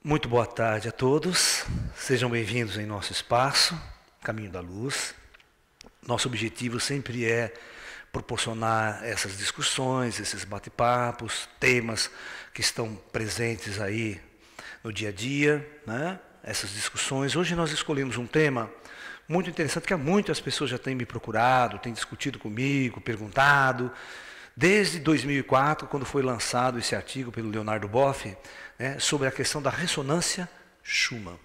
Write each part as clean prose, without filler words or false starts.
Muito boa tarde a todos, sejam bem-vindos em nosso espaço, Caminho da Luz. Nosso objetivo sempre é proporcionar essas discussões, esses bate-papos, temas que estão presentes aí no dia a dia, né? Essas discussões. Hoje nós escolhemos um tema muito interessante, que há muitas pessoas já têm me procurado, têm discutido comigo, perguntado. Desde 2004, quando foi lançado esse artigo pelo Leonardo Boff, né, sobre a questão da ressonância Schumann.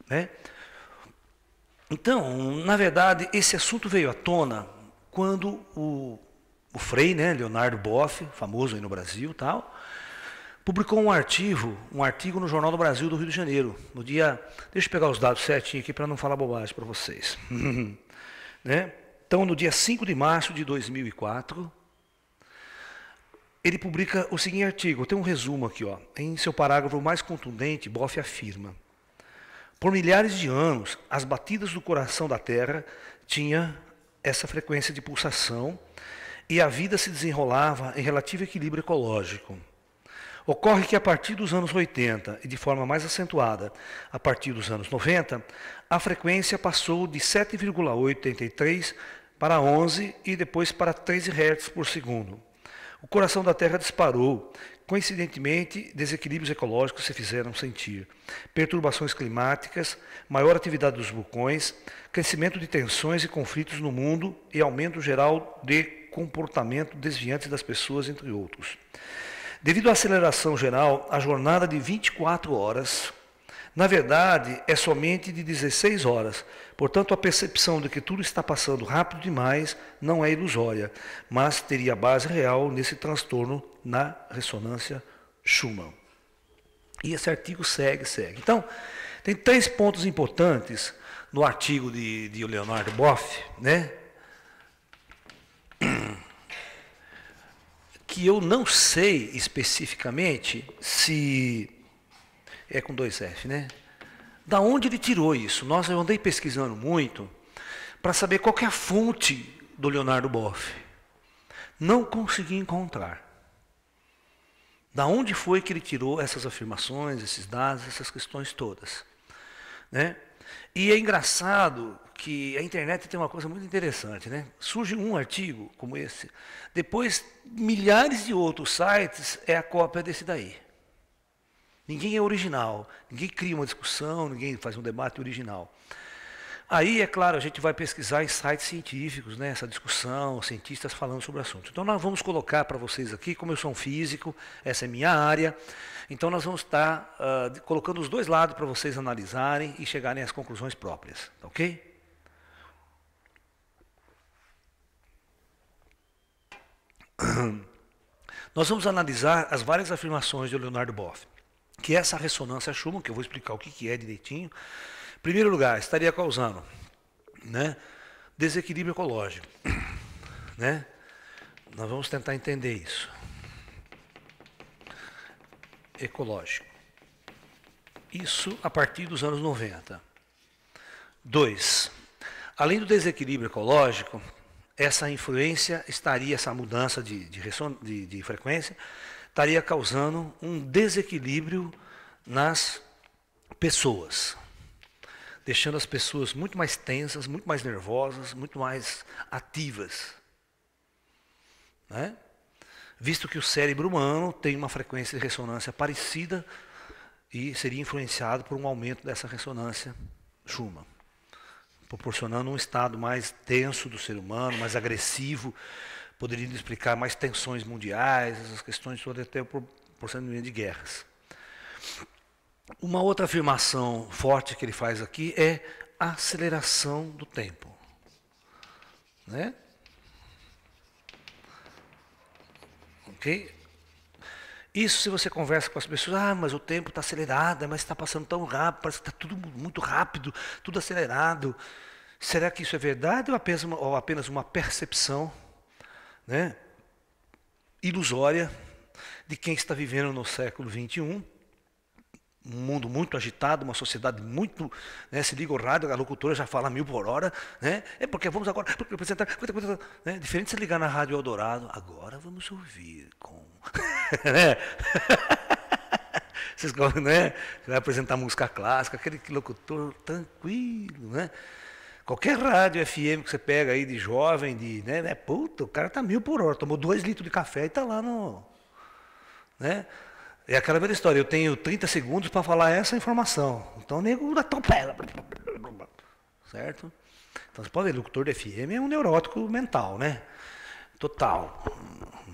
Né? Então, na verdade, esse assunto veio à tona quando o Frei, né, Leonardo Boff, famoso aí no Brasil, tal, publicou um artigo no Jornal do Brasil do Rio de Janeiro, no dia, deixa eu pegar os dados certinho aqui para não falar bobagem para vocês. Né? Então, no dia 5 de março de 2004, ele publica o seguinte artigo, tem um resumo aqui, ó. Em seu parágrafo mais contundente, Boff afirma: por milhares de anos, as batidas do coração da Terra tinham essa frequência de pulsação e a vida se desenrolava em relativo equilíbrio ecológico. Ocorre que a partir dos anos 80, e de forma mais acentuada a partir dos anos 90, a frequência passou de 7,883 para 11 e depois para 13 Hz por segundo. O coração da Terra disparou. Coincidentemente, desequilíbrios ecológicos se fizeram sentir. Perturbações climáticas, maior atividade dos vulcões, crescimento de tensões e conflitos no mundo e aumento geral de comportamento desviante das pessoas, entre outros. Devido à aceleração geral, a jornada de 24 horas, na verdade, é somente de 16 horas. Portanto, a percepção de que tudo está passando rápido demais não é ilusória, mas teria base real nesse transtorno na ressonância Schumann. E esse artigo segue. Então, tem 3 pontos importantes no artigo de Leonardo Boff, né? Que eu não sei especificamente se é com 2 F, né? Da onde ele tirou isso? Eu andei pesquisando muito para saber qual que é a fonte do Leonardo Boff. Não consegui encontrar. Da onde foi que ele tirou essas afirmações, esses dados, essas questões todas? Né? E é engraçado que a internet tem uma coisa muito interessante, né? Surge um artigo como esse, depois milhares de outros sites é a cópia desse daí. Ninguém é original, ninguém cria uma discussão, ninguém faz um debate original. Aí, é claro, a gente vai pesquisar em sites científicos, né, essa discussão, cientistas falando sobre o assunto. Então, nós vamos colocar para vocês aqui, como eu sou um físico, essa é minha área, então nós vamos estar colocando os 2 lados para vocês analisarem e chegarem às conclusões próprias, tá ok? Nós vamos analisar as várias afirmações de Leonardo Boff, que é essa ressonância Schumann, que eu vou explicar o que é direitinho. Em primeiro lugar, estaria causando, né, desequilíbrio ecológico. Né? Nós vamos tentar entender isso. Ecológico. Isso a partir dos anos 90. 2. Além do desequilíbrio ecológico, essa influência estaria, essa mudança de frequência, estaria causando um desequilíbrio nas pessoas, deixando as pessoas muito mais tensas, muito mais nervosas, muito mais ativas. Né? Visto que o cérebro humano tem uma frequência de ressonância parecida e seria influenciado por um aumento dessa ressonância Schumann, proporcionando um estado mais tenso do ser humano, mais agressivo, poderia explicar mais tensões mundiais, essas questões todas, até por procedimento de guerras. Uma outra afirmação forte que ele faz aqui é a aceleração do tempo. Né? Ok? Isso, se você conversa com as pessoas, mas o tempo está acelerado, mas está passando tão rápido, parece que está tudo muito rápido, tudo acelerado. Será que isso é verdade ou apenas uma percepção, né, ilusória de quem está vivendo no século XXI, um mundo muito agitado, uma sociedade muito, né, se liga o rádio, a locutora já fala 1000 por hora, né, porque vamos agora apresentar, né, diferente de se ligar na Rádio Eldorado, agora vamos ouvir com... né? Vocês, né? Você vai apresentar música clássica, aquele locutor tranquilo, né? Qualquer rádio FM que você pega aí de jovem, né? Puta, o cara tá 1000 por hora, tomou 2 litros de café e tá lá no... Né? É aquela velha história, eu tenho 30 segundos para falar essa informação. Então o nego atropela. Certo? Então você pode ver, locutor de FM é um neurótico mental, né? Total.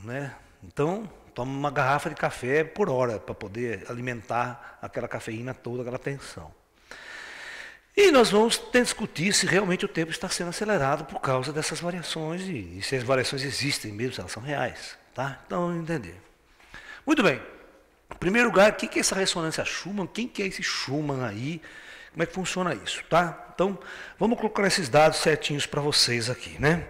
Né? Então, toma uma garrafa de café por hora para poder alimentar aquela cafeína toda, aquela tensão. E nós vamos discutir se realmente o tempo está sendo acelerado por causa dessas variações e se as variações existem mesmo, se elas são reais. Tá? Então, vamos entender. Muito bem. Em primeiro lugar, o que é essa ressonância Schumann? Quem que é esse Schumann aí? Como é que funciona isso, tá? Então, vamos colocar esses dados certinhos para vocês aqui, né?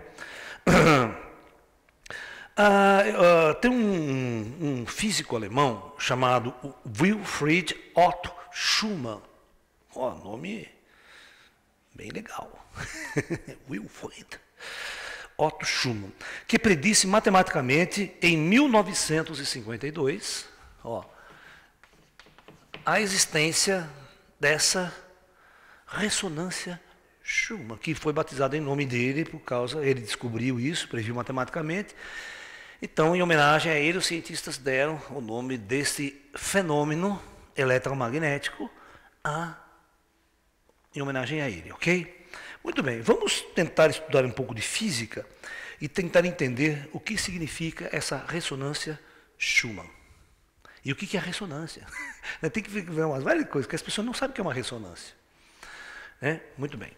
Tem um físico alemão chamado Wilfried Otto Schumann. Ó, nome bem legal. Wilfried Otto Schumann, que predisse matematicamente em 1952, ó, a existência dessa ressonância Schumann, que foi batizada em nome dele por causa, ele descobriu isso, previu matematicamente. Então, em homenagem a ele, os cientistas deram o nome desse fenômeno eletromagnético em homenagem a ele, ok? Muito bem, vamos tentar estudar um pouco de física e tentar entender o que significa essa ressonância Schumann. E o que é a ressonância? Tem que ver umas várias coisas, que as pessoas não sabem o que é uma ressonância. Muito bem.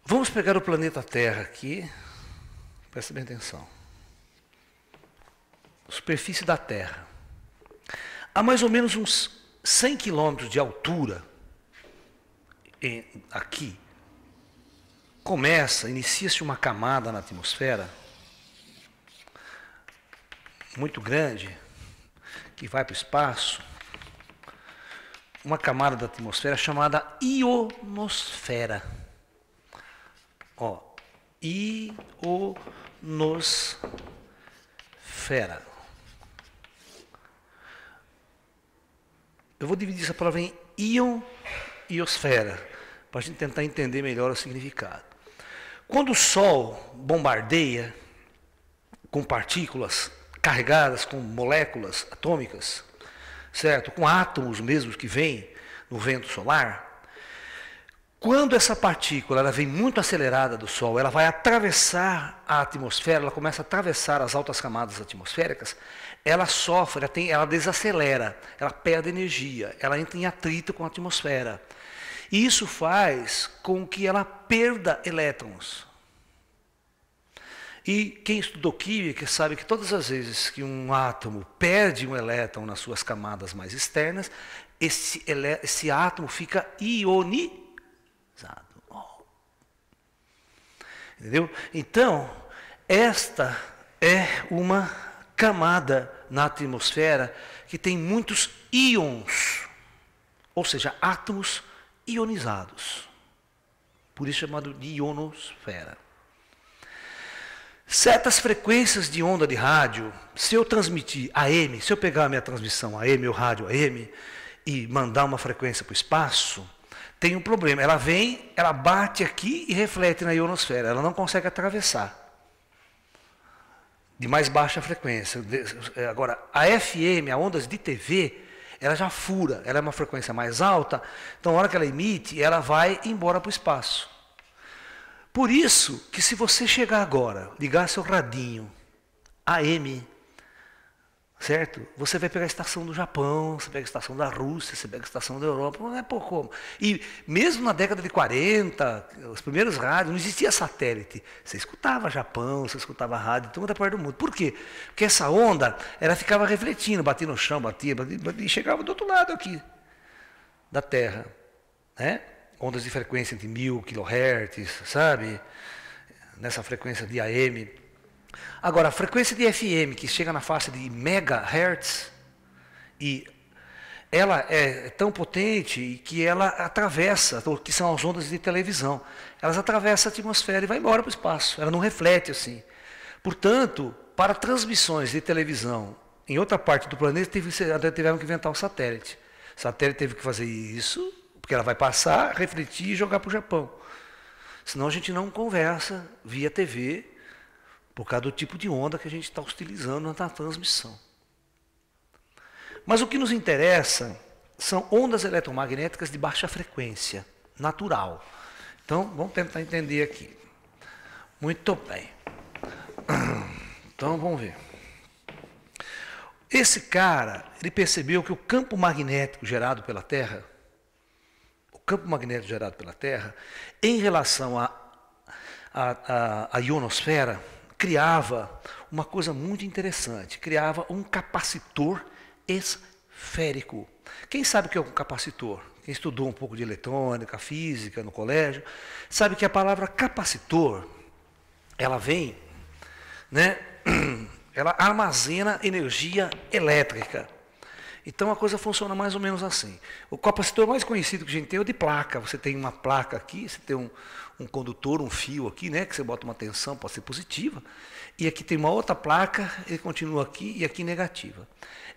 Vamos pegar o planeta Terra aqui, presta bem atenção. Superfície da Terra. A mais ou menos uns 100 quilômetros de altura, aqui, inicia-se uma camada na atmosfera muito grande, que vai para o espaço, uma camada da atmosfera chamada ionosfera. Ó, ionosfera. Eu vou dividir essa palavra em íon e osfera, para a gente tentar entender melhor o significado. Quando o Sol bombardeia com partículas carregadas com moléculas atômicas, certo? Com átomos mesmos que vêm no vento solar, quando essa partícula ela vem muito acelerada do Sol, ela vai atravessar a atmosfera, ela começa a atravessar as altas camadas atmosféricas, ela sofre, ela desacelera, ela perde energia, ela entra em atrito com a atmosfera. E isso faz com que ela perda elétrons. E quem estudou química sabe que todas as vezes que um átomo perde um elétron nas suas camadas mais externas, esse átomo fica ionizado. Entendeu? Então, esta é uma camada na atmosfera que tem muitos íons, ou seja, átomos ionizados. Por isso é chamado de ionosfera. Certas frequências de onda de rádio, se eu transmitir AM, se eu pegar a minha transmissão AM, o rádio AM, e mandar uma frequência para o espaço, tem um problema. Ela vem, ela bate aqui e reflete na ionosfera. Ela não consegue atravessar. De mais baixa frequência. Agora, a FM, a ondas de TV, ela já fura. Ela é uma frequência mais alta. Então, na hora que ela emite, ela vai embora para o espaço. Por isso que se você chegar agora, ligar seu radinho AM, certo? Você vai pegar a estação do Japão, você pega a estação da Rússia, você pega a estação da Europa, não é por como. E mesmo na década de 40, os primeiros rádios, não existia satélite. Você escutava Japão, você escutava rádio, toda parte do mundo. Por quê? Porque essa onda, ela ficava refletindo, batia no chão, batia, e chegava do outro lado aqui, da Terra, né? Ondas de frequência entre 1000 kHz, sabe? Nessa frequência de AM. Agora, a frequência de FM, que chega na faixa de megahertz, e ela é tão potente que ela atravessa, que são as ondas de televisão, elas atravessam a atmosfera e vai embora para o espaço, ela não reflete assim. Portanto, para transmissões de televisão em outra parte do planeta tiveram que inventar o satélite. O satélite teve que fazer isso, porque ela vai passar, refletir e jogar para o Japão. Senão a gente não conversa via TV, por causa do tipo de onda que a gente está utilizando na transmissão. Mas o que nos interessa são ondas eletromagnéticas de baixa frequência, natural. Então, vamos tentar entender aqui. Muito bem. Então, vamos ver. Esse cara, ele percebeu que o campo magnético gerado pela Terra, em relação à ionosfera, criava uma coisa muito interessante, criava um capacitor esférico. Quem sabe o que é um capacitor? Quem estudou um pouco de eletrônica, física no colégio, sabe que a palavra capacitor, ela vem, né, ela armazena energia elétrica. Então a coisa funciona mais ou menos assim. O capacitor mais conhecido que a gente tem é o de placa. Você tem uma placa aqui, você tem um condutor, um fio aqui, né, que você bota uma tensão, pode ser positiva. E aqui tem uma outra placa, ele continua aqui e aqui negativa.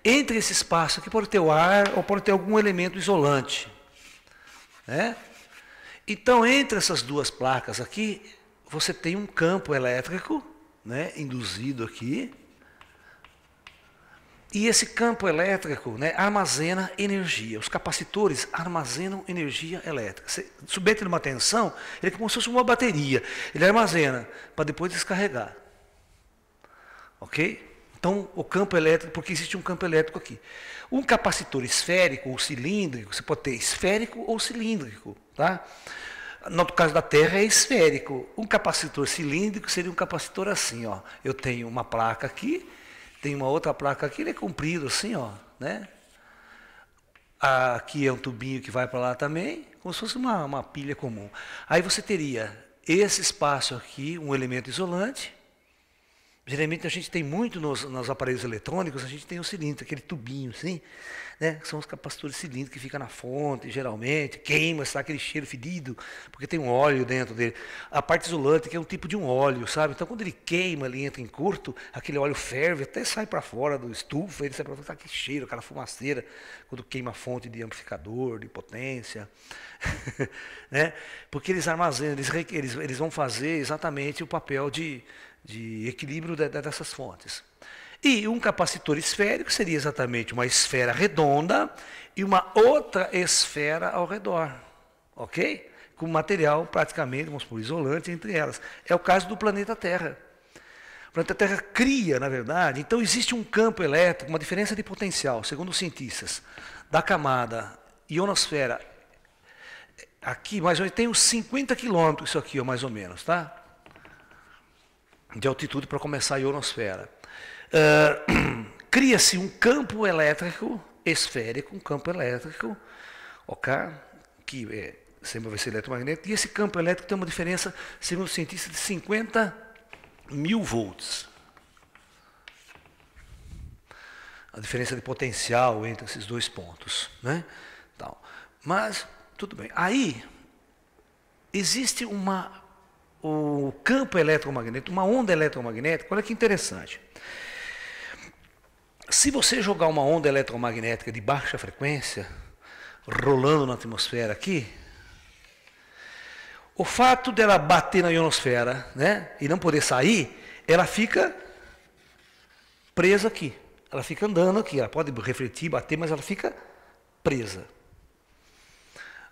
Entre esse espaço aqui pode ter o ar ou pode ter algum elemento isolante. Né? Então, entre essas duas placas aqui, você tem um campo elétrico, né, induzido aqui. E esse campo elétrico, né, armazena energia. Os capacitores armazenam energia elétrica. Você submete numa tensão, ele é como se fosse uma bateria. Ele armazena para depois descarregar. Ok? Então, o campo elétrico, porque existe um campo elétrico aqui. Um capacitor esférico ou cilíndrico, você pode ter esférico ou cilíndrico. Tá? No caso da Terra é esférico. Um capacitor cilíndrico seria um capacitor assim. Ó. Eu tenho uma placa aqui, tem uma outra placa aqui, ele é comprido assim, ó, né? Aqui é um tubinho que vai para lá também, como se fosse uma pilha comum. Aí você teria esse espaço aqui, um elemento isolante. Geralmente a gente tem muito nos aparelhos eletrônicos, a gente tem um cilindro, aquele tubinho assim, né? Que são os capacitores cilíndricos que ficam na fonte, geralmente, queima, sai aquele cheiro fedido, porque tem um óleo dentro dele. A parte isolante, que é um tipo de um óleo, sabe? Então quando ele queima, ele entra em curto, aquele óleo ferve, até sai para fora do estufa, ele sai para fora, tá, que cheiro, aquela fumaceira, quando queima a fonte de amplificador, de potência. Né? Porque eles armazenam, eles vão fazer exatamente o papel de equilíbrio dessas fontes. E um capacitor esférico seria exatamente uma esfera redonda e uma outra esfera ao redor. Ok? Com material praticamente, vamos supor, isolante entre elas. É o caso do planeta Terra. O planeta Terra cria, na verdade, então existe um campo elétrico, uma diferença de potencial, segundo os cientistas, da camada ionosfera. Aqui, mais ou menos, tem uns 50 quilômetros isso aqui, ó, mais ou menos, tá? De altitude para começar a ionosfera. Cria-se um campo elétrico esférico, um campo elétrico, ok? Que sempre vai ser eletromagnético, e esse campo elétrico tem uma diferença, segundo os cientistas, de 50.000 volts. A diferença de potencial entre esses dois pontos. Né? Então, mas, tudo bem. Aí, existe o campo eletromagnético, uma onda eletromagnética, olha que interessante. Se você jogar uma onda eletromagnética de baixa frequência, rolando na atmosfera aqui, o fato dela bater na ionosfera, né, e não poder sair, ela fica presa aqui. Ela fica andando aqui, ela pode refletir, bater, mas ela fica presa.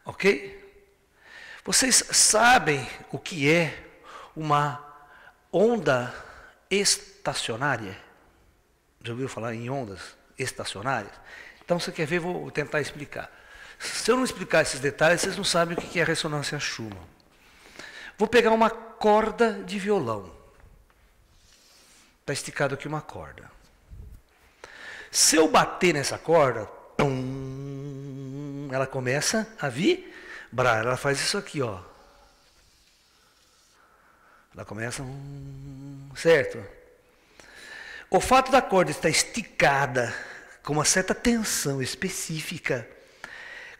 Ok? Vocês sabem o que é uma onda estacionária? Já ouviu falar em ondas estacionárias? Então, você quer ver, vou tentar explicar. Se eu não explicar esses detalhes, vocês não sabem o que é ressonância Schumann. Vou pegar uma corda de violão. Está esticado aqui uma corda. Se eu bater nessa corda, ela começa a vibrar. Ela faz isso aqui, ó. Ela começa, certo? O fato da corda estar esticada com uma certa tensão específica,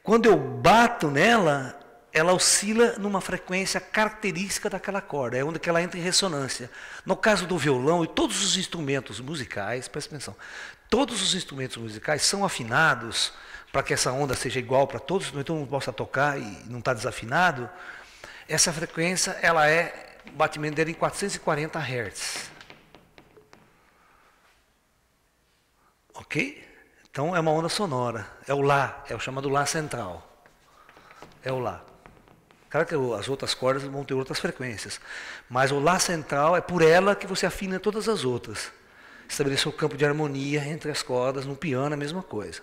quando eu bato nela, ela oscila numa frequência característica daquela corda, é onde que ela entra em ressonância. No caso do violão e todos os instrumentos musicais, presta atenção, Todos os instrumentos musicais são afinados para que essa onda seja igual para todos, então todo mundo possa tocar e não está desafinado. Essa frequência, o batimento dela é em 440 Hz. Ok? Então é uma onda sonora. É o Lá, é o chamado Lá central. É o Lá. Claro que as outras cordas vão ter outras frequências. Mas o Lá central é por ela que você afina todas as outras. Estabelecer o campo de harmonia entre as cordas. No piano é a mesma coisa.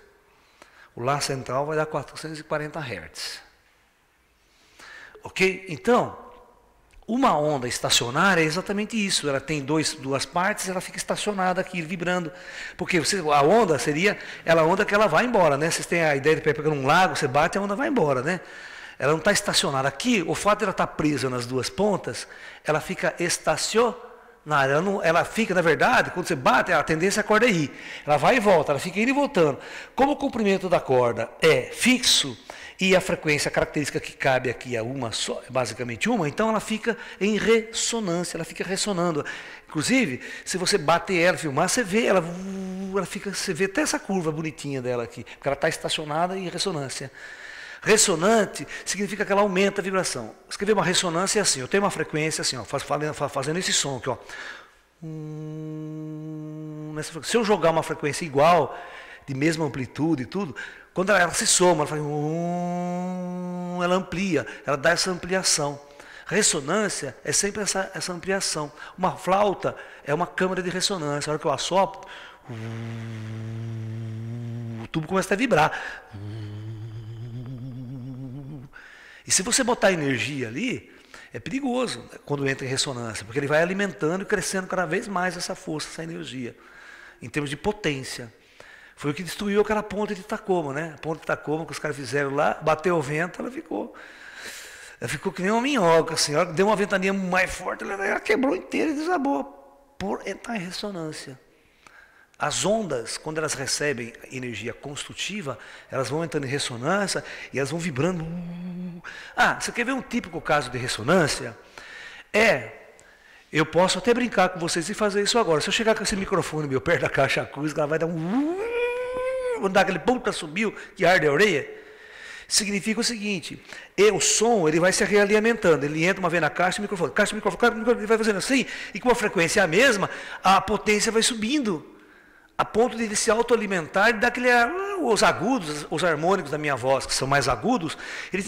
O Lá central vai dar 440 Hz. Ok? Então, uma onda estacionária é exatamente isso. Ela tem duas partes, ela fica estacionada aqui, vibrando. Porque a onda seria a onda que ela vai embora, né? Vocês têm a ideia de pegar num lago, você bate e a onda vai embora, né? Ela não está estacionada. Aqui, o fato de ela estar presa nas duas pontas, ela fica estacionária. Ela fica, na verdade, quando você bate, a tendência é a corda ir. Ela vai e volta, ela fica indo e voltando. Como o comprimento da corda é fixo, e a frequência característica que cabe aqui é uma só, basicamente uma, então ela fica em ressonância, ela fica ressonando. Inclusive, se você bater ela, filmar, você vê ela fica, você vê até essa curva bonitinha dela aqui, porque ela está estacionada em ressonância. Ressonante significa que ela aumenta a vibração. Escrever uma ressonância é assim, eu tenho uma frequência assim, ó, fazendo esse som aqui, ó. Se eu jogar uma frequência igual, de mesma amplitude e tudo, quando ela se soma, ela faz ela amplia, ela dá essa ampliação. Ressonância é sempre essa ampliação. Uma flauta é uma câmara de ressonância. A hora que eu assopro, o tubo começa a vibrar. E se você botar energia ali, é perigoso quando entra em ressonância, porque ele vai alimentando e crescendo cada vez mais essa força, essa energia, em termos de potência. Foi o que destruiu aquela ponte de Tacoma, né? A ponte de Tacoma que os caras fizeram lá, bateu o vento, ela ficou que nem uma minhoca, assim. A hora que deu uma ventania mais forte, ela quebrou inteira e desabou, por entrar em ressonância. As ondas, quando elas recebem energia construtiva, elas vão entrando em ressonância e elas vão vibrando. Você quer ver um típico caso de ressonância? Eu posso até brincar com vocês e fazer isso agora. Se eu chegar com esse microfone meu perto da caixa acústica, ela vai dar vou dar aquele puta subiu que arde a orelha. Significa o seguinte, o som ele vai se realimentando, ele entra uma vez na caixa, microfone, ele vai fazendo assim, e com a frequência a mesma, a potência vai subindo, a ponto de ele se autoalimentar e dar aquele, os agudos, os harmônicos da minha voz, que são mais agudos, eles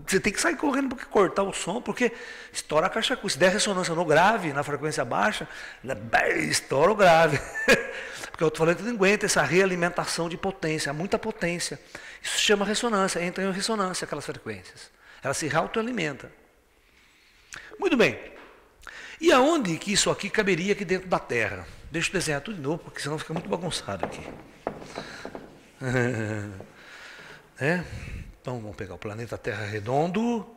você tem que sair correndo para cortar o som, porque estoura a caixa acústica. Se der ressonância no grave, na frequência baixa, estoura o grave. Porque eu estou falando que não aguenta essa realimentação de potência, muita potência. Isso se chama ressonância, entra em ressonância aquelas frequências. Ela se autoalimenta. Muito bem. E aonde que isso aqui caberia aqui dentro da Terra? Deixa eu desenhar tudo de novo, porque senão fica muito bagunçado aqui. Então vamos pegar o planeta Terra redondo,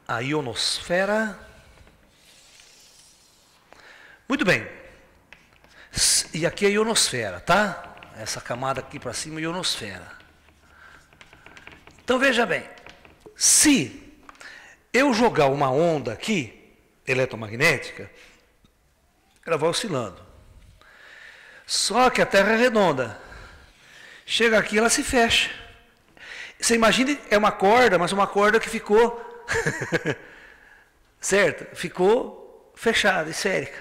a ionosfera. Muito bem. E aqui é a ionosfera, tá? Essa camada aqui para cima é a ionosfera. Então veja bem, se eu jogar uma onda aqui, eletromagnética, ela vai oscilando. Só que a Terra é redonda. Chega aqui, ela se fecha. Você imagina, é uma corda, mas uma corda que ficou, certo? Ficou fechada, esférica.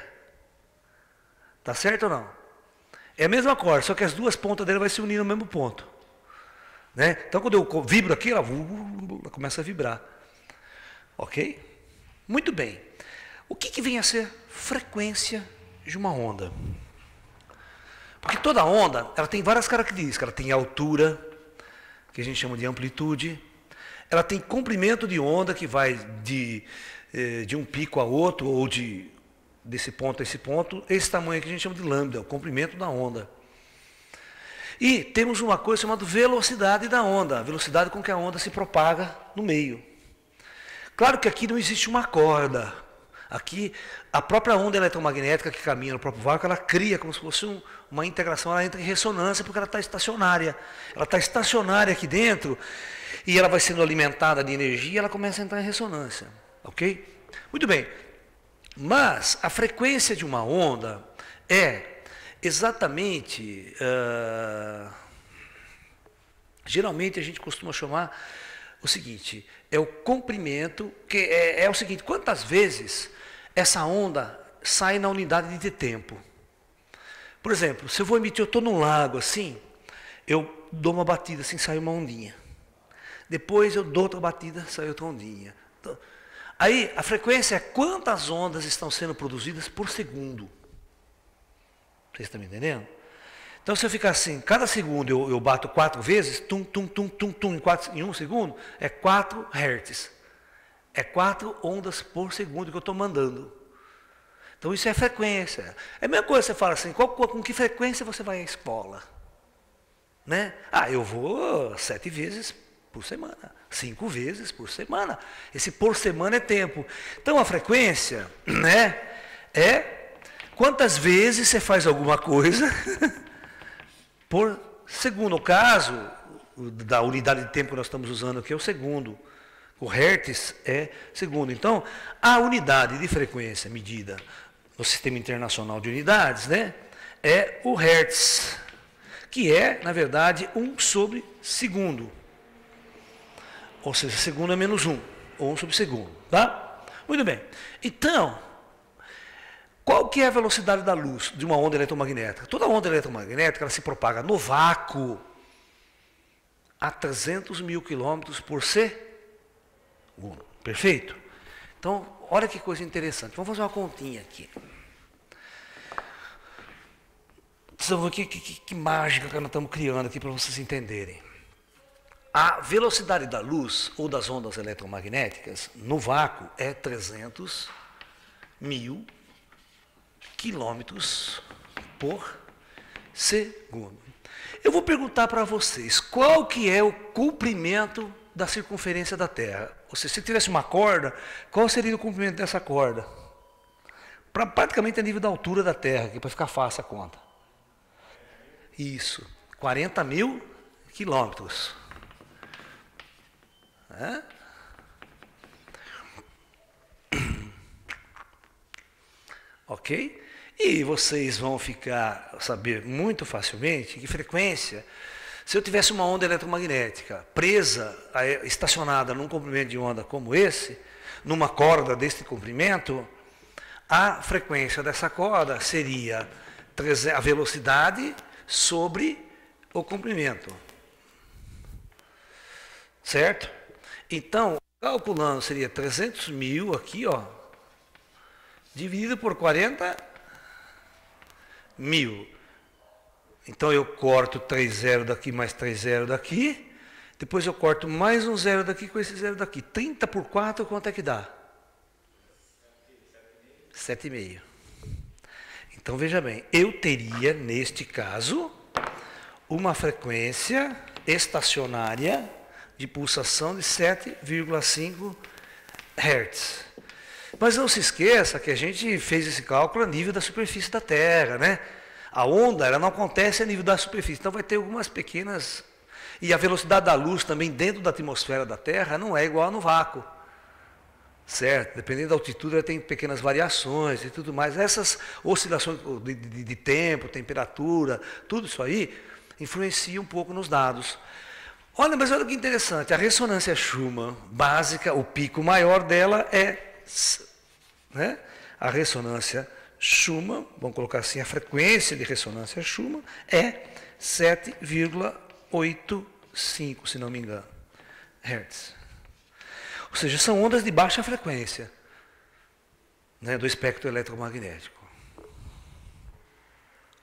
Tá certo ou não? É a mesma corda, só que as duas pontas dela vai se unir no mesmo ponto. Né? Então quando eu vibro aqui, ela começa a vibrar. Ok? Muito bem. O que vem a ser frequência de uma onda? Porque toda onda, ela tem várias características. Ela tem altura, que a gente chama de amplitude. Ela tem comprimento de onda, que vai de um pico a outro, ou desse ponto a esse ponto. Esse tamanho que a gente chama de lambda, o comprimento da onda. E temos uma coisa chamada velocidade da onda, a velocidade com que a onda se propaga no meio. Claro que aqui não existe uma corda. Aqui, a própria onda eletromagnética que caminha no próprio vácuo, ela cria como se fosse uma integração, ela entra em ressonância porque ela está estacionária. Ela está estacionária aqui dentro e ela vai sendo alimentada de energia e ela começa a entrar em ressonância. Ok? Muito bem. Mas a frequência de uma onda, É exatamente, geralmente a gente costuma chamar o seguinte, é o comprimento, que é o seguinte, quantas vezes essa onda sai na unidade de tempo. Por exemplo, se eu vou emitir, eu estou num lago assim, eu dou uma batida assim, sai uma ondinha. Depois eu dou outra batida, sai outra ondinha. Aí a frequência é quantas ondas estão sendo produzidas por segundo. Vocês estão me entendendo? Então se eu ficar assim, cada segundo eu bato 4 vezes, tum, tum, tum, tum, tum, em 1 segundo, é 4 Hz. É 4 ondas por segundo que eu estou mandando. Então isso é frequência. É a mesma coisa, você fala assim, com que frequência você vai à escola? Né? Ah, eu vou 7 vezes por semana, 5 vezes por semana. Esse por semana é tempo. Então a frequência, né, é quantas vezes você faz alguma coisa por segundo. O caso da unidade de tempo que nós estamos usando aqui é o segundo. O Hertz é segundo. Então, a unidade de frequência medida no Sistema Internacional de Unidades, né, é o Hertz, que é, na verdade, 1 sobre segundo. Ou seja, segundo é menos 1, ou 1 sobre segundo, tá? Muito bem. Então, qual que é a velocidade da luz de uma onda eletromagnética? Toda onda eletromagnética ela se propaga no vácuo a 300 mil quilômetros por segundo. Perfeito? Então, olha que coisa interessante. Vamos fazer uma continha aqui. Vamos ver que mágica que nós estamos criando aqui para vocês entenderem. A velocidade da luz ou das ondas eletromagnéticas no vácuo é 300 mil quilômetros por segundo. Eu vou perguntar para vocês, qual que é o comprimento da circunferência da Terra? Ou seja, se tivesse uma corda, qual seria o comprimento dessa corda? Praticamente a nível da altura da Terra, aqui para ficar fácil a conta. Isso, 40 mil quilômetros. É? Ok? E vocês vão saber muito facilmente que frequência, se eu tivesse uma onda eletromagnética presa, estacionada num comprimento de onda como esse, numa corda deste comprimento, a frequência dessa corda seria a velocidade sobre o comprimento. Certo? Então, calculando, seria 300 mil aqui, ó, dividido por 40 mil. Então, eu corto 3 zeros daqui, mais 3 zeros daqui. Depois eu corto mais um zero daqui com esse zero daqui. 30 por 4, quanto é que dá? 7,5. Então, veja bem, eu teria, neste caso, uma frequência estacionária de pulsação de 7,5 Hz. Mas não se esqueça que a gente fez esse cálculo a nível da superfície da Terra, né? A onda ela não acontece a nível da superfície, então vai ter algumas pequenas... E a velocidade da luz também dentro da atmosfera da Terra não é igual no vácuo. Certo? Dependendo da altitude, ela tem pequenas variações e tudo mais. Essas oscilações de tempo, temperatura, tudo isso aí influencia um pouco nos dados. Olha, mas olha que interessante, a ressonância Schumann básica, o pico maior dela é, né, a ressonância Schumann, vamos colocar assim, a frequência de ressonância Schumann é 7,85, se não me engano, Hertz. Ou seja, são ondas de baixa frequência, né, do espectro eletromagnético.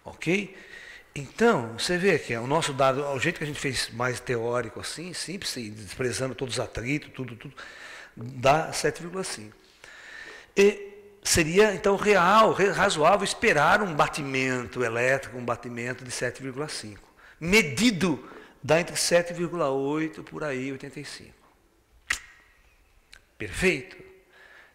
Ok? Então, você vê que o nosso dado, o jeito que a gente fez mais teórico assim, simples, desprezando todos os atritos, tudo, dá 7,5. E seria, então, razoável esperar um batimento elétrico, um batimento de 7,5. Medido, dá entre 7,8 por aí, 85. Perfeito?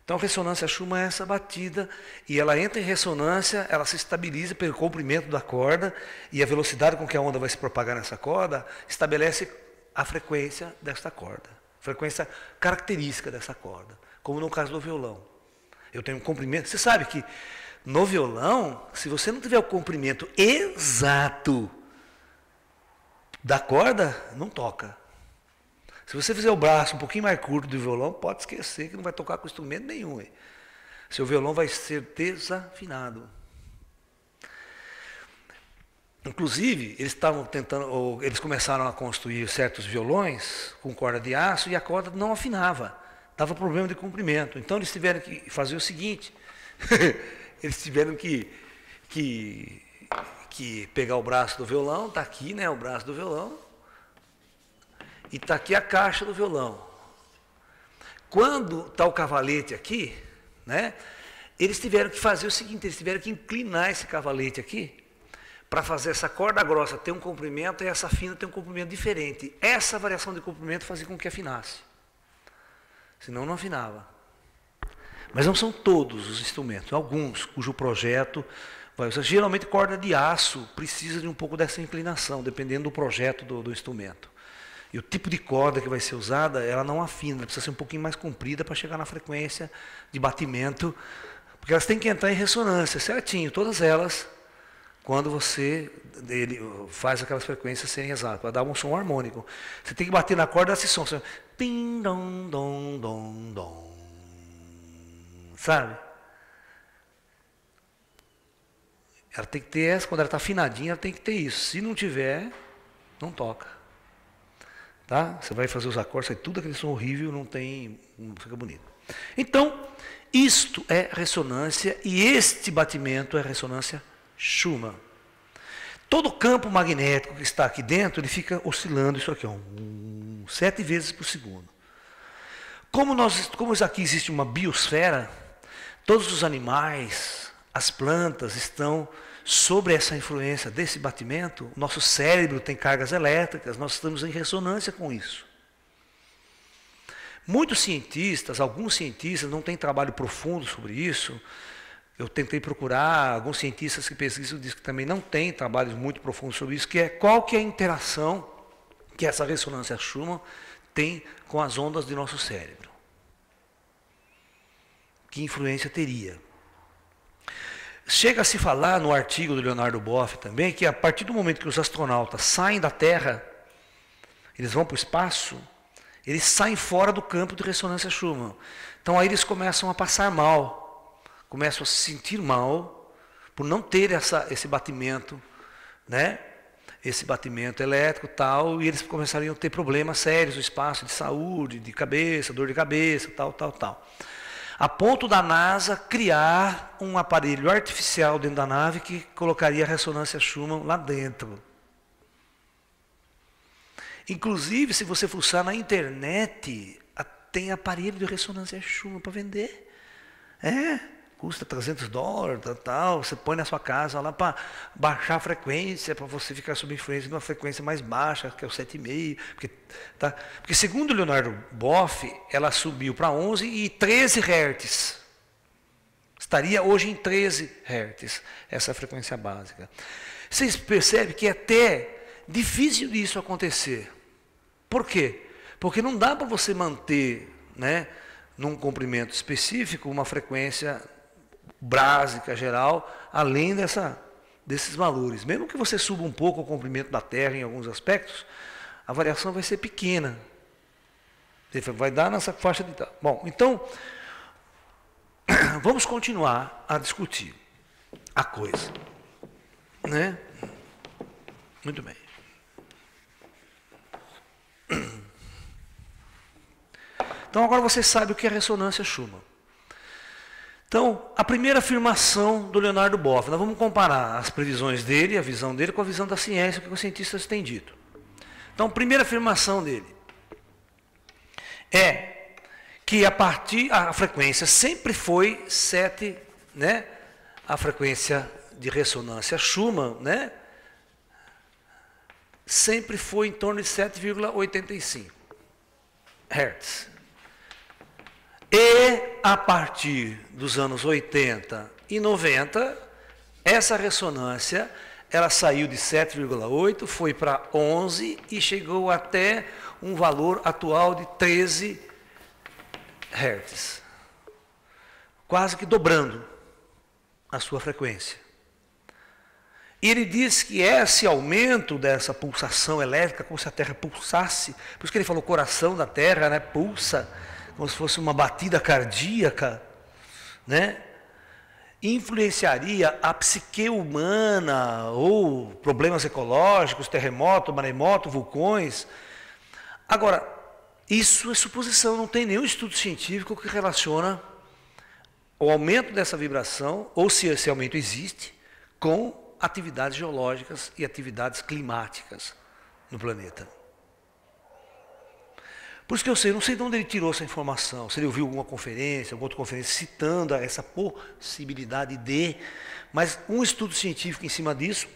Então, a ressonância Schumann é essa batida, e ela entra em ressonância, ela se estabiliza pelo comprimento da corda, e a velocidade com que a onda vai se propagar nessa corda, estabelece a frequência desta corda, frequência característica dessa corda, como no caso do violão. Eu tenho um comprimento. Você sabe que no violão, se você não tiver o comprimento exato da corda, não toca. Se você fizer o braço um pouquinho mais curto do violão, pode esquecer que não vai tocar com instrumento nenhum. Seu violão vai ser desafinado. Inclusive, eles começaram a construir certos violões com corda de aço e a corda não afinava, dava problema de comprimento. Então eles tiveram que fazer o seguinte, eles tiveram que pegar o braço do violão, está aqui, né, o braço do violão, e está aqui a caixa do violão. Quando está o cavalete aqui, né, eles tiveram que fazer o seguinte, eles tiveram que inclinar esse cavalete aqui, para fazer essa corda grossa ter um comprimento e essa fina ter um comprimento diferente. Essa variação de comprimento fazia com que afinasse. Senão não afinava. Mas não são todos os instrumentos, alguns cujo projeto vai usar. Geralmente corda de aço precisa de um pouco dessa inclinação, dependendo do projeto do instrumento. E o tipo de corda que vai ser usada, ela não afina, ela precisa ser um pouquinho mais comprida para chegar na frequência de batimento, porque elas têm que entrar em ressonância certinho, todas elas, quando você faz aquelas frequências serem exatas, para dar um som harmônico. Você tem que bater na corda esse som. Pim, dom, dom, dom, dom. Sabe? Ela tem que ter essa, quando ela está afinadinha, ela tem que ter isso. Se não tiver, não toca. Tá? Você vai fazer os acordes, sai tudo aquele som horrível, não fica bonito. Então, isto é ressonância, e este batimento é ressonância Schumann. Todo o campo magnético que está aqui dentro, ele fica oscilando, isso aqui, 7 vezes por segundo. Como aqui existe uma biosfera, todos os animais, as plantas estão sobre essa influência desse batimento. Nosso cérebro tem cargas elétricas, nós estamos em ressonância com isso. Muitos cientistas, alguns cientistas, não têm trabalho profundo sobre isso. Eu tentei procurar, alguns cientistas que pesquisam dizem que também não tem trabalhos muito profundos sobre isso, que é qual que é a interação que essa ressonância Schumann tem com as ondas de nosso cérebro. Que influência teria? Chega a se falar no artigo do Leonardo Boff também, que a partir do momento que os astronautas saem da Terra, eles vão para o espaço, eles saem fora do campo de ressonância Schumann. Então aí eles começam a passar mal. Começam a se sentir mal por não ter esse batimento, né? Esse batimento elétrico e tal, e eles começariam a ter problemas sérios no espaço, de saúde, de cabeça, dor de cabeça, tal. A ponto da NASA criar um aparelho artificial dentro da nave que colocaria a ressonância Schumann lá dentro. Inclusive, se você fuçar na internet, tem aparelho de ressonância Schumann para vender. Custa $300, tal. Você põe na sua casa lá para baixar a frequência, para você ficar sob influência de uma frequência mais baixa, que é o 7,5. Porque segundo o Leonardo Boff, ela subiu para 11 e 13 Hz. Estaria hoje em 13 Hz, essa frequência básica. Vocês percebem que é até difícil disso acontecer. Por quê? Porque não dá para você manter, né, num comprimento específico, uma frequência básica, geral, além desses valores. Mesmo que você suba um pouco o comprimento da Terra em alguns aspectos, a variação vai ser pequena. Vai dar nessa faixa de... Bom, então, vamos continuar a discutir a coisa. Né? Muito bem. Então agora você sabe o que é ressonância Schumann. Então, a primeira afirmação do Leonardo Boff, nós vamos comparar as previsões dele, a visão dele, com a visão da ciência, o que os cientistas têm dito. Então, a primeira afirmação dele é que a frequência sempre foi 7, né? A frequência de ressonância Schumann, né? Sempre foi em torno de 7,85 Hz. E a partir dos anos 80 e 90, essa ressonância, ela saiu de 7,8, foi para 11 e chegou até um valor atual de 13 Hz. quase que dobrando a sua frequência. E ele diz que esse aumento dessa pulsação elétrica, como se a Terra pulsasse, por isso que ele falou coração da Terra, né, pulsa, como se fosse uma batida cardíaca, né, influenciaria a psique humana, ou problemas ecológicos, terremoto, maremoto, vulcões. Agora, isso é suposição, não tem nenhum estudo científico que relaciona o aumento dessa vibração, ou se esse aumento existe, com atividades geológicas e atividades climáticas no planeta. Por isso que eu não sei de onde ele tirou essa informação, se ele ouviu alguma conferência, alguma outra conferência citando essa possibilidade de, mas um estudo científico em cima disso,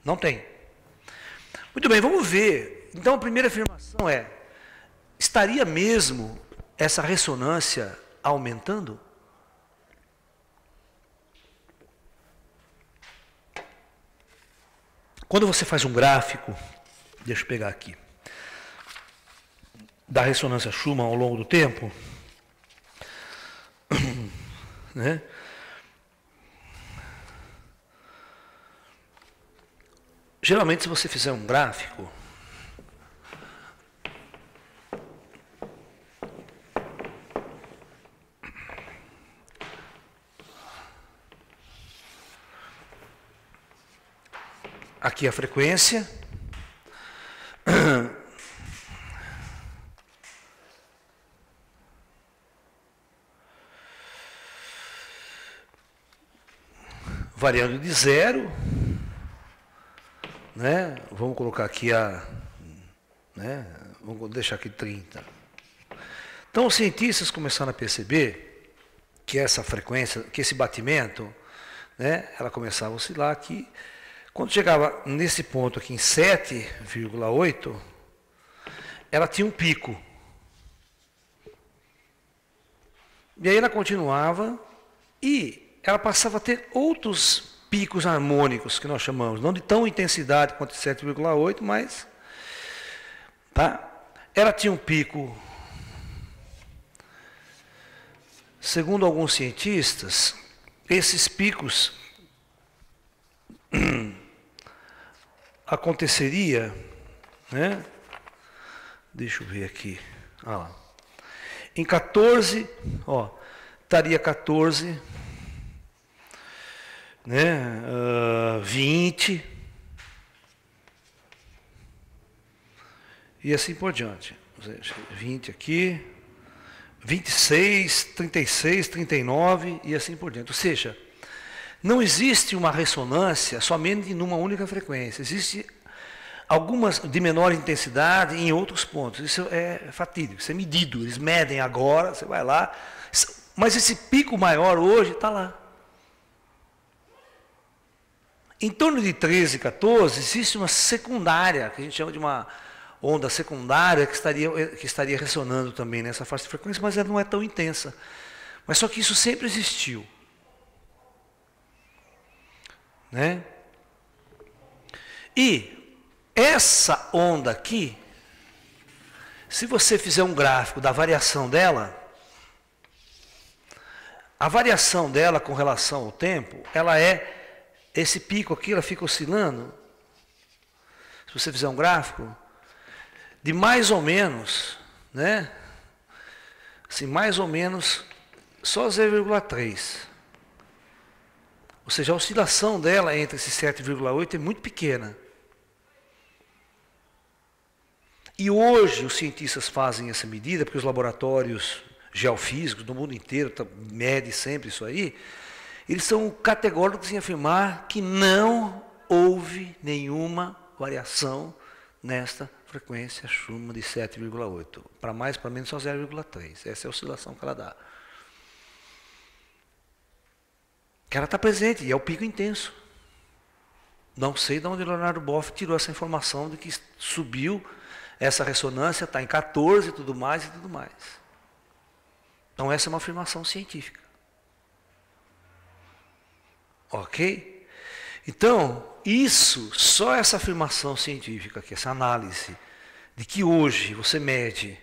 não tem. Muito bem, vamos ver. Então a primeira afirmação é, estaria mesmo essa ressonância aumentando? Quando você faz um gráfico, deixa eu pegar aqui, da ressonância Schumann ao longo do tempo, né? Geralmente, se você fizer um gráfico, aqui a frequência, variando de 0, né? Vamos colocar aqui né? Vamos deixar aqui 30. Então os cientistas começaram a perceber que essa frequência, que esse batimento, né? Ela começava a oscilar aqui. Quando chegava nesse ponto aqui em 7,8, ela tinha um pico. E aí ela continuava e ela passava a ter outros picos harmônicos, que nós chamamos, não de tão intensidade quanto 7,8, mas tá? Ela tinha um pico, segundo alguns cientistas, esses picos aconteceria, né? Deixa eu ver aqui. Ah lá. Em 14, ó, estaria 14, né? 20 e assim por diante. 20 aqui, 26, 36, 39 e assim por diante. Ou seja, não existe uma ressonância somente numa única frequência. Existe algumas de menor intensidade em outros pontos. Isso é fatídico, isso é medido. Eles medem agora, você vai lá. Mas esse pico maior hoje está lá. Em torno de 13, 14, existe uma secundária, que a gente chama de uma onda secundária, que estaria ressonando também nessa faixa de frequência, mas ela não é tão intensa. Mas só que isso sempre existiu. Né? E essa onda aqui, se você fizer um gráfico da variação dela, a variação dela com relação ao tempo, ela é, esse pico aqui, ela fica oscilando, se você fizer um gráfico, de mais ou menos, né? Assim, mais ou menos, só 0,3. Ou seja, a oscilação dela entre esse 7,8 é muito pequena. E hoje os cientistas fazem essa medida, porque os laboratórios geofísicos do mundo inteiro medem sempre isso aí, eles são categóricos em afirmar que não houve nenhuma variação nesta frequência Schumann de 7,8. Para mais, para menos, só 0,3. Essa é a oscilação que ela dá. Que ela está presente, e é o pico intenso. Não sei de onde Leonardo Boff tirou essa informação de que subiu essa ressonância, está em 14 e tudo mais e tudo mais. Então essa é uma afirmação científica. Ok? Então, isso, só essa afirmação científica, que essa análise, de que hoje você mede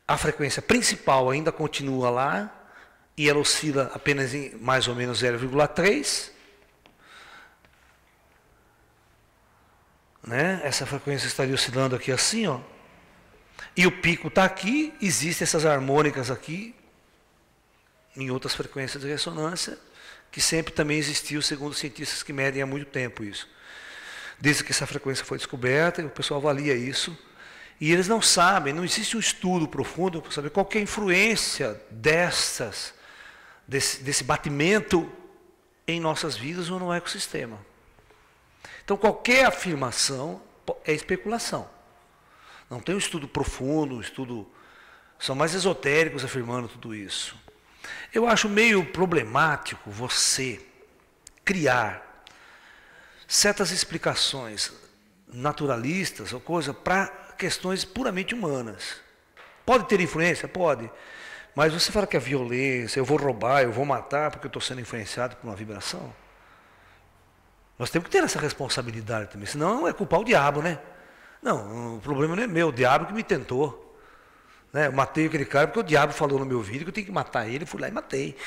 a frequência principal ainda continua lá, e ela oscila apenas em mais ou menos 0,3. Né? Essa frequência estaria oscilando aqui assim, ó. E o pico está aqui, existem essas harmônicas aqui, em outras frequências de ressonância, que sempre também existiu, segundo cientistas que medem há muito tempo isso. Desde que essa frequência foi descoberta, o pessoal avalia isso, e eles não sabem, não existe um estudo profundo para saber qual que é a influência desse batimento em nossas vidas ou no ecossistema. Então, qualquer afirmação é especulação. Não tem um estudo profundo, são mais esotéricos afirmando tudo isso. Eu acho meio problemático você criar certas explicações naturalistas ou coisa para questões puramente humanas. Pode ter influência? Pode. Mas você fala que é violência, eu vou roubar, eu vou matar porque eu estou sendo influenciado por uma vibração. Nós temos que ter essa responsabilidade também, senão é culpar o diabo, né? Não, o problema não é meu, o diabo que me tentou. Né? Eu matei aquele cara porque o diabo falou no meu vídeo que eu tenho que matar ele, fui lá e matei.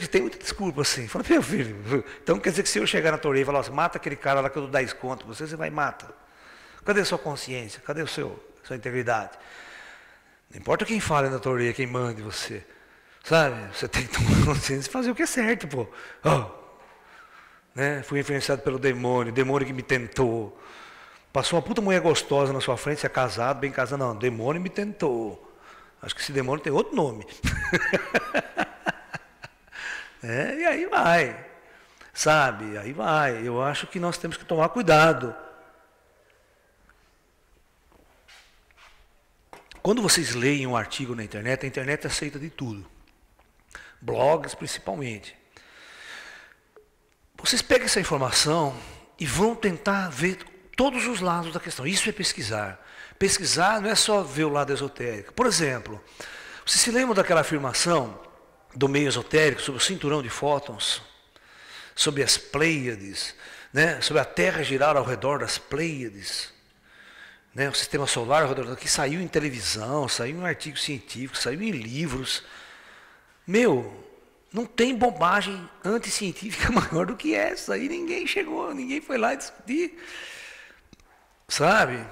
Tem muita desculpa assim. Fala, meu filho, então quer dizer que se eu chegar na torneira e falar assim, mata aquele cara lá que eu dou 10 conto, você vai e mata. Cadê a sua consciência? Cadê sua integridade? Não importa quem fala na torneira, quem mande você. Sabe? Você tem que tomar consciência e fazer o que é certo, pô. Oh. Né? Fui influenciado pelo demônio, demônio que me tentou. Passou uma puta mulher gostosa na sua frente, você é casado, bem casado, não, demônio me tentou. Acho que esse demônio tem outro nome. E aí vai, sabe, aí vai. Eu acho que nós temos que tomar cuidado. Quando vocês leem um artigo na internet, a internet aceita de tudo. Blogs principalmente. Vocês pegam essa informação e vão tentar ver todos os lados da questão. Isso é pesquisar. Pesquisar não é só ver o lado esotérico. Por exemplo, vocês se lembram daquela afirmação do meio esotérico sobre o cinturão de fótons, sobre as Pleiades, né? Sobre a Terra girar ao redor das Pleiades, né? O sistema solar ao redor, que saiu em televisão, saiu em artigos científicos, saiu em livros. Não tem bobagem anticientífica maior do que essa. E ninguém foi lá discutir. Sabe?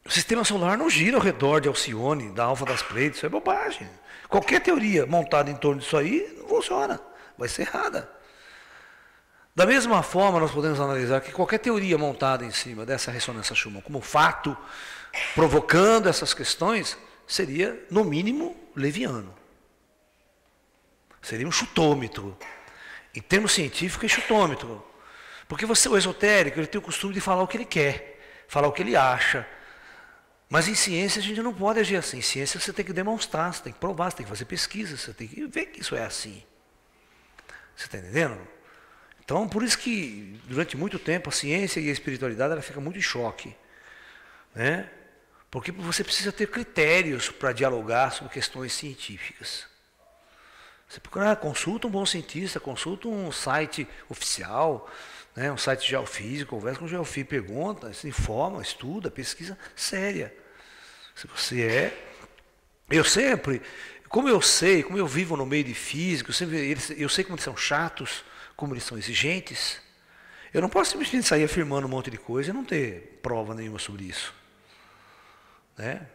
O sistema solar não gira ao redor de Alcione, da Alfa das Pleiades, isso é bobagem. Qualquer teoria montada em torno disso aí não funciona, vai ser errada. Da mesma forma, nós podemos analisar que qualquer teoria montada em cima dessa ressonância Schumann como fato, provocando essas questões, seria, no mínimo, leviano. Seria um chutômetro. Em termos científicos, é chutômetro. Porque o esotérico, ele tem o costume de falar o que ele quer, falar o que ele acha. Mas em ciência a gente não pode agir assim. Em ciência você tem que demonstrar, você tem que provar, você tem que fazer pesquisa, você tem que ver que isso é assim. Você está entendendo? Então, por isso que durante muito tempo a ciência e a espiritualidade ela fica muito em choque. Né? Porque você precisa ter critérios para dialogar sobre questões científicas. Você consulta um bom cientista, consulta um site oficial, né, um site geofísico, conversa com o geofísico, pergunta, se informa, estuda, pesquisa séria. Se você como eu vivo no meio de físicos, eu sei como eles são chatos, como eles são exigentes, eu não posso simplesmente sair afirmando um monte de coisa e não ter prova nenhuma sobre isso. Né?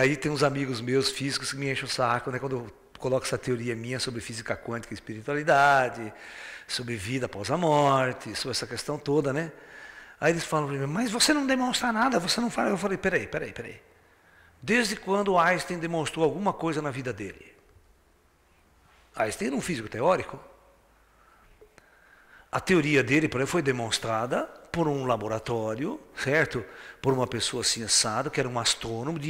Aí tem uns amigos meus físicos que me enchem o saco, né, quando eu coloco essa teoria minha sobre física quântica e espiritualidade, sobre vida após a morte, sobre essa questão toda, né? Aí eles falam para mim, mas você não demonstra nada, você não fala. Eu falei, peraí. Desde quando Einstein demonstrou alguma coisa na vida dele? Einstein era um físico teórico. A teoria dele, por exemplo, foi demonstrada por um laboratório, certo? Por uma pessoa assim assado, que era um astrônomo,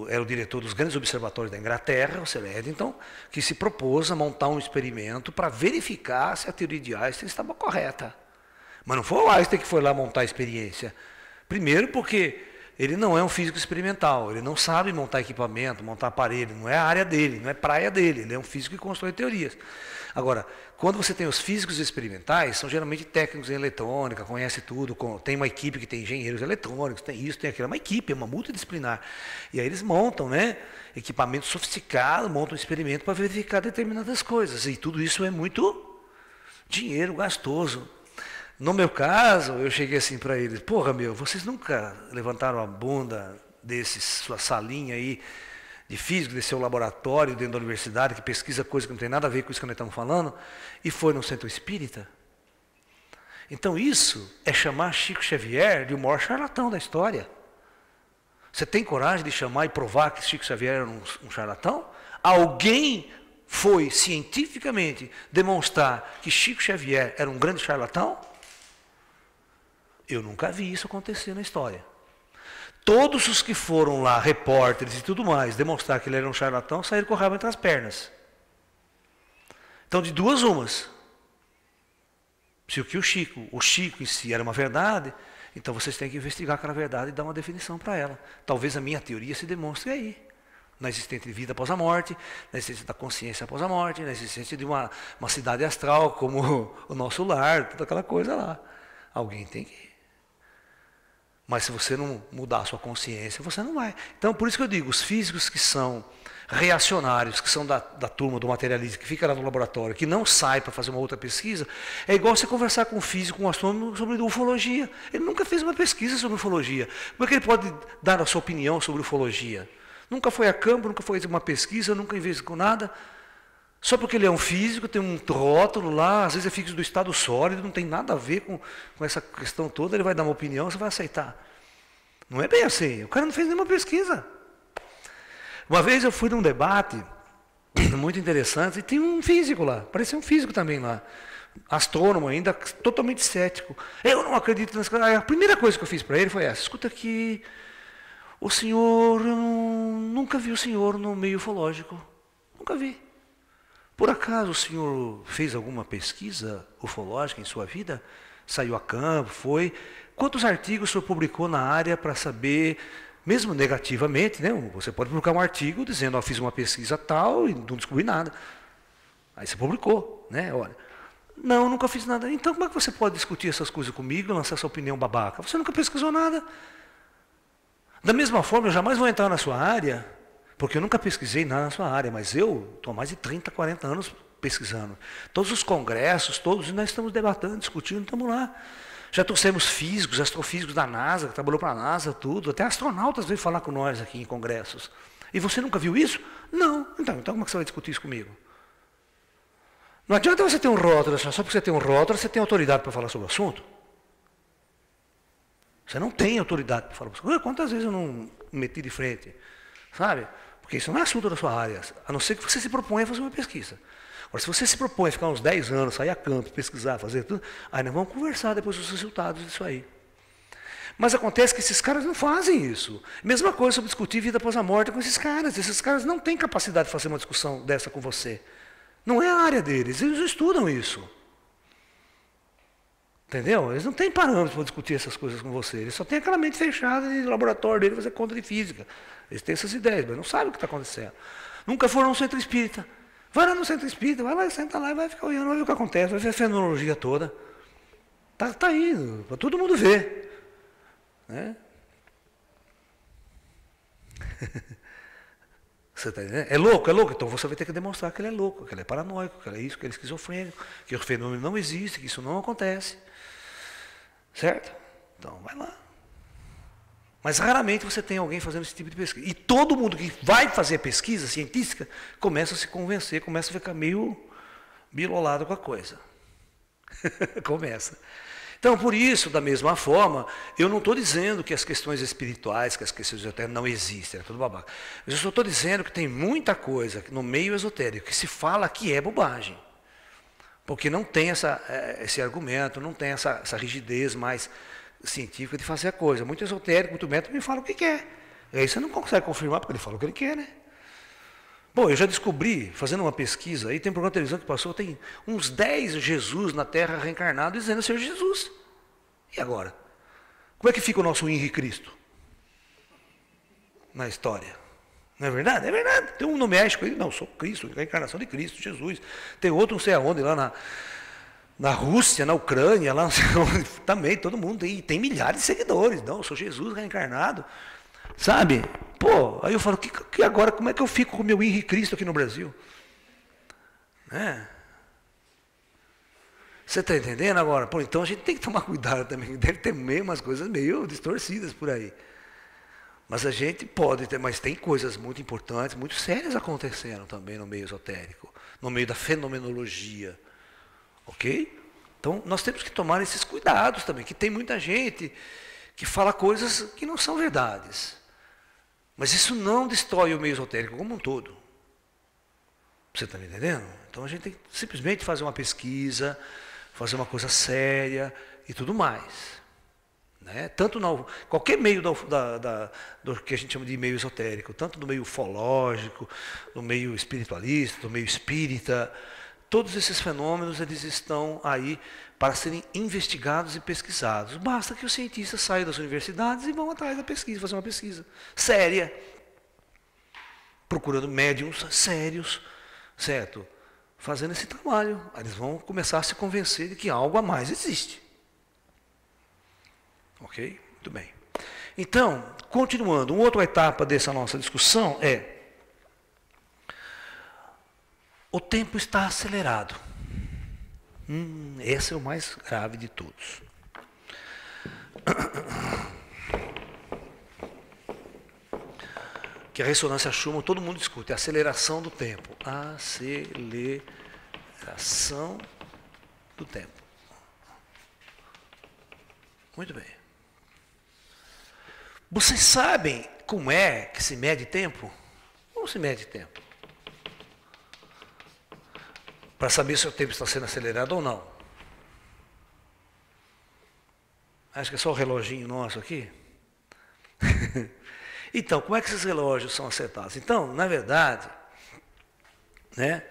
era o diretor dos grandes observatórios da Inglaterra, o Sir Eddington, que se propôs a montar um experimento para verificar se a teoria de Einstein estava correta. Mas não foi o Einstein que foi lá montar a experiência. Primeiro porque Ele não é um físico experimental, ele não sabe montar equipamento, montar aparelho, não é a área dele, não é praia dele, ele é um físico que constrói teorias. Agora, quando você tem os físicos experimentais, são geralmente técnicos em eletrônica, conhece tudo, tem uma equipe que tem engenheiros eletrônicos, tem isso, tem aquilo, é uma equipe, é uma multidisciplinar. E aí eles montam, né, equipamentos sofisticados, montam um experimento para verificar determinadas coisas. E tudo isso é muito dinheiro gastoso. No meu caso, eu cheguei assim para eles, porra, vocês nunca levantaram a bunda sua salinha aí de físico, desse seu laboratório dentro da universidade, que pesquisa coisa que não tem nada a ver com isso que nós estamos falando, e foi no centro espírita? Então isso é chamar Chico Xavier de o maior charlatão da história. Você tem coragem de chamar e provar que Chico Xavier era um charlatão? Alguém foi cientificamente demonstrar que Chico Xavier era um grande charlatão? Eu nunca vi isso acontecer na história. Todos os que foram lá, repórteres e tudo mais, demonstrar que ele era um charlatão, saíram com o rabo entre as pernas. Então, de duas umas. Se o que o Chico em si era uma verdade, então vocês têm que investigar aquela verdade e dar uma definição para ela. Talvez a minha teoria se demonstre aí. Na existência de vida após a morte, na existência da consciência após a morte, na existência de uma cidade astral, como o nosso lar, toda aquela coisa lá. Alguém tem que... Mas se você não mudar a sua consciência, você não vai. Então, por isso que eu digo, os físicos que são reacionários, que são da turma do materialismo, que fica lá no laboratório, que não sai para fazer uma outra pesquisa, é igual você conversar com um físico, um astrônomo sobre ufologia. Ele nunca fez uma pesquisa sobre ufologia. Como é que ele pode dar a sua opinião sobre ufologia? Nunca foi a campo, nunca fez uma pesquisa, nunca investigou nada. Só porque ele é um físico, tem um rótulo lá, às vezes é físico do estado sólido, não tem nada a ver com essa questão toda, ele vai dar uma opinião, você vai aceitar. Não é bem assim, o cara não fez nenhuma pesquisa. Uma vez eu fui num debate muito interessante, e tem um físico lá, parecia um físico também lá, astrônomo ainda, totalmente cético. Eu não acredito nas coisas. A primeira coisa que eu fiz para ele foi essa: escuta aqui, o senhor, eu nunca vi o senhor no meio ufológico, nunca vi. Por acaso o senhor fez alguma pesquisa ufológica em sua vida? Saiu a campo, foi? Quantos artigos o senhor publicou na área para saber, mesmo negativamente, né? Você pode publicar um artigo dizendo, fiz uma pesquisa tal e não descobri nada. Aí você publicou, né? Olha, não, nunca fiz nada. Então como é que você pode discutir essas coisas comigo e lançar sua opinião babaca? Você nunca pesquisou nada. Da mesma forma, eu jamais vou entrar na sua área, porque eu nunca pesquisei nada na sua área, mas eu estou há mais de 30, 40 anos pesquisando. Todos os congressos, todos, nós estamos debatendo, discutindo, estamos lá. Já trouxemos físicos, astrofísicos da NASA, que trabalhou para a NASA, tudo. Até astronautas veio falar com nós aqui em congressos. E você nunca viu isso? Não. Então como é que você vai discutir isso comigo? Não adianta você ter um rótulo, só porque você tem um rótulo, você tem autoridade para falar sobre o assunto. Você não tem autoridade para falar sobre o assunto. Quantas vezes eu não meti de frente? Sabe? Porque isso não é assunto da sua área, a não ser que você se proponha a fazer uma pesquisa. Agora, se você se propõe a ficar uns 10 anos, sair a campo, pesquisar, fazer tudo, aí nós vamos conversar depois dos resultados disso aí. Mas acontece que esses caras não fazem isso. Mesma coisa sobre discutir vida após a morte com esses caras. Esses caras não têm capacidade de fazer uma discussão dessa com você. Não é a área deles, eles não estudam isso. Entendeu? Eles não têm parâmetros para discutir essas coisas com você. Eles só têm aquela mente fechada de laboratório dele fazer conta de física. Eles têm essas ideias, mas não sabem o que está acontecendo. Nunca foram no centro espírita. Vai lá no centro espírita, vai lá, senta lá e vai ficar olhando, vai ver o que acontece, vai ver a fenomenologia toda. Está aí, para todo mundo ver. Né? Você tá entendendo? É louco, então você vai ter que demonstrar que ele é louco, que ele é paranoico, que ele é isso, que ele é esquizofrênico, que o fenômeno não existe, que isso não acontece. Certo? Então, vai lá. Mas raramente você tem alguém fazendo esse tipo de pesquisa. E todo mundo que vai fazer pesquisa científica começa a se convencer, começa a ficar meio bilolado com a coisa. Começa. Então, por isso, da mesma forma, eu não estou dizendo que as questões espirituais, que as questões esotéricas não existem, é tudo babaca. Mas eu só estou dizendo que tem muita coisa no meio esotérico que se fala que é bobagem. Porque não tem esse argumento, não tem essa rigidez mais científica de fazer a coisa. Muito esotérico, muito método, me fala o que quer. Aí você não consegue confirmar porque ele fala o que ele quer, né? Bom, eu já descobri, fazendo uma pesquisa, aí tem um programa de televisão que passou, tem uns 10 Jesus na Terra reencarnado dizendo ser Jesus. E agora? Como é que fica o nosso Henri Cristo? na história. Não é verdade? É verdade. Tem um no México, não, sou Cristo, a encarnação de Cristo, Jesus. Tem outro não sei aonde, lá na Rússia, na Ucrânia, lá não sei onde, também, todo mundo. E tem milhares de seguidores. Não, eu sou Jesus reencarnado. Sabe? Pô, aí eu falo, que agora, como é que eu fico com o meu Henrique Cristo aqui no Brasil? Né? Você está entendendo agora? Pô, então a gente tem que tomar cuidado também. Deve ter meio umas coisas meio distorcidas por aí. Mas a gente pode ter, mas tem coisas muito importantes, muito sérias acontecendo também no meio esotérico, no meio da fenomenologia. Ok? Então nós temos que tomar esses cuidados também, que tem muita gente que fala coisas que não são verdades. Mas isso não destrói o meio esotérico como um todo. Você está me entendendo? Então a gente tem que simplesmente fazer uma pesquisa, fazer uma coisa séria e tudo mais. Né? Tanto qualquer meio do que a gente chama de meio esotérico, tanto no meio ufológico, no meio espiritualista, no meio espírita, todos esses fenômenos eles estão aí para serem investigados e pesquisados. Basta que os cientistas saiam das universidades e vão atrás da pesquisa, fazer uma pesquisa séria, procurando médiums sérios, certo? Fazendo esse trabalho. Eles vão começar a se convencer de que algo a mais existe. Ok? Muito bem. Então, continuando, uma outra etapa dessa nossa discussão é: o tempo está acelerado. Esse é o mais grave de todos. Que a ressonância Schumann todo mundo discute, é a aceleração do tempo. Aceleração do tempo. Muito bem. Vocês sabem como é que se mede tempo? Como se mede tempo? Para saber se o tempo está sendo acelerado ou não. Acho que é só o reloginho nosso aqui. Então, como é que esses relógios são acertados? Então, na verdade, né,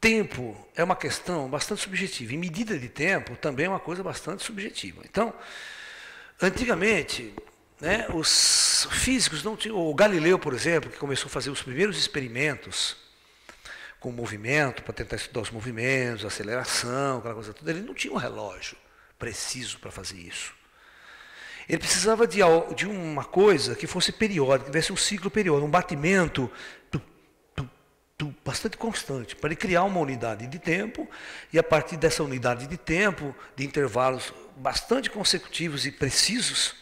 tempo é uma questão bastante subjetiva. E medida de tempo também é uma coisa bastante subjetiva. Então, antigamente, né, os físicos não tinham. O Galileu, por exemplo, que começou a fazer os primeiros experimentos com o movimento, para tentar estudar os movimentos, a aceleração, aquela coisa toda, ele não tinha um relógio preciso para fazer isso. Ele precisava de uma coisa que fosse periódica, que tivesse um ciclo periódico, um batimento bastante constante, para ele criar uma unidade de tempo, e a partir dessa unidade de tempo, de intervalos bastante consecutivos e precisos,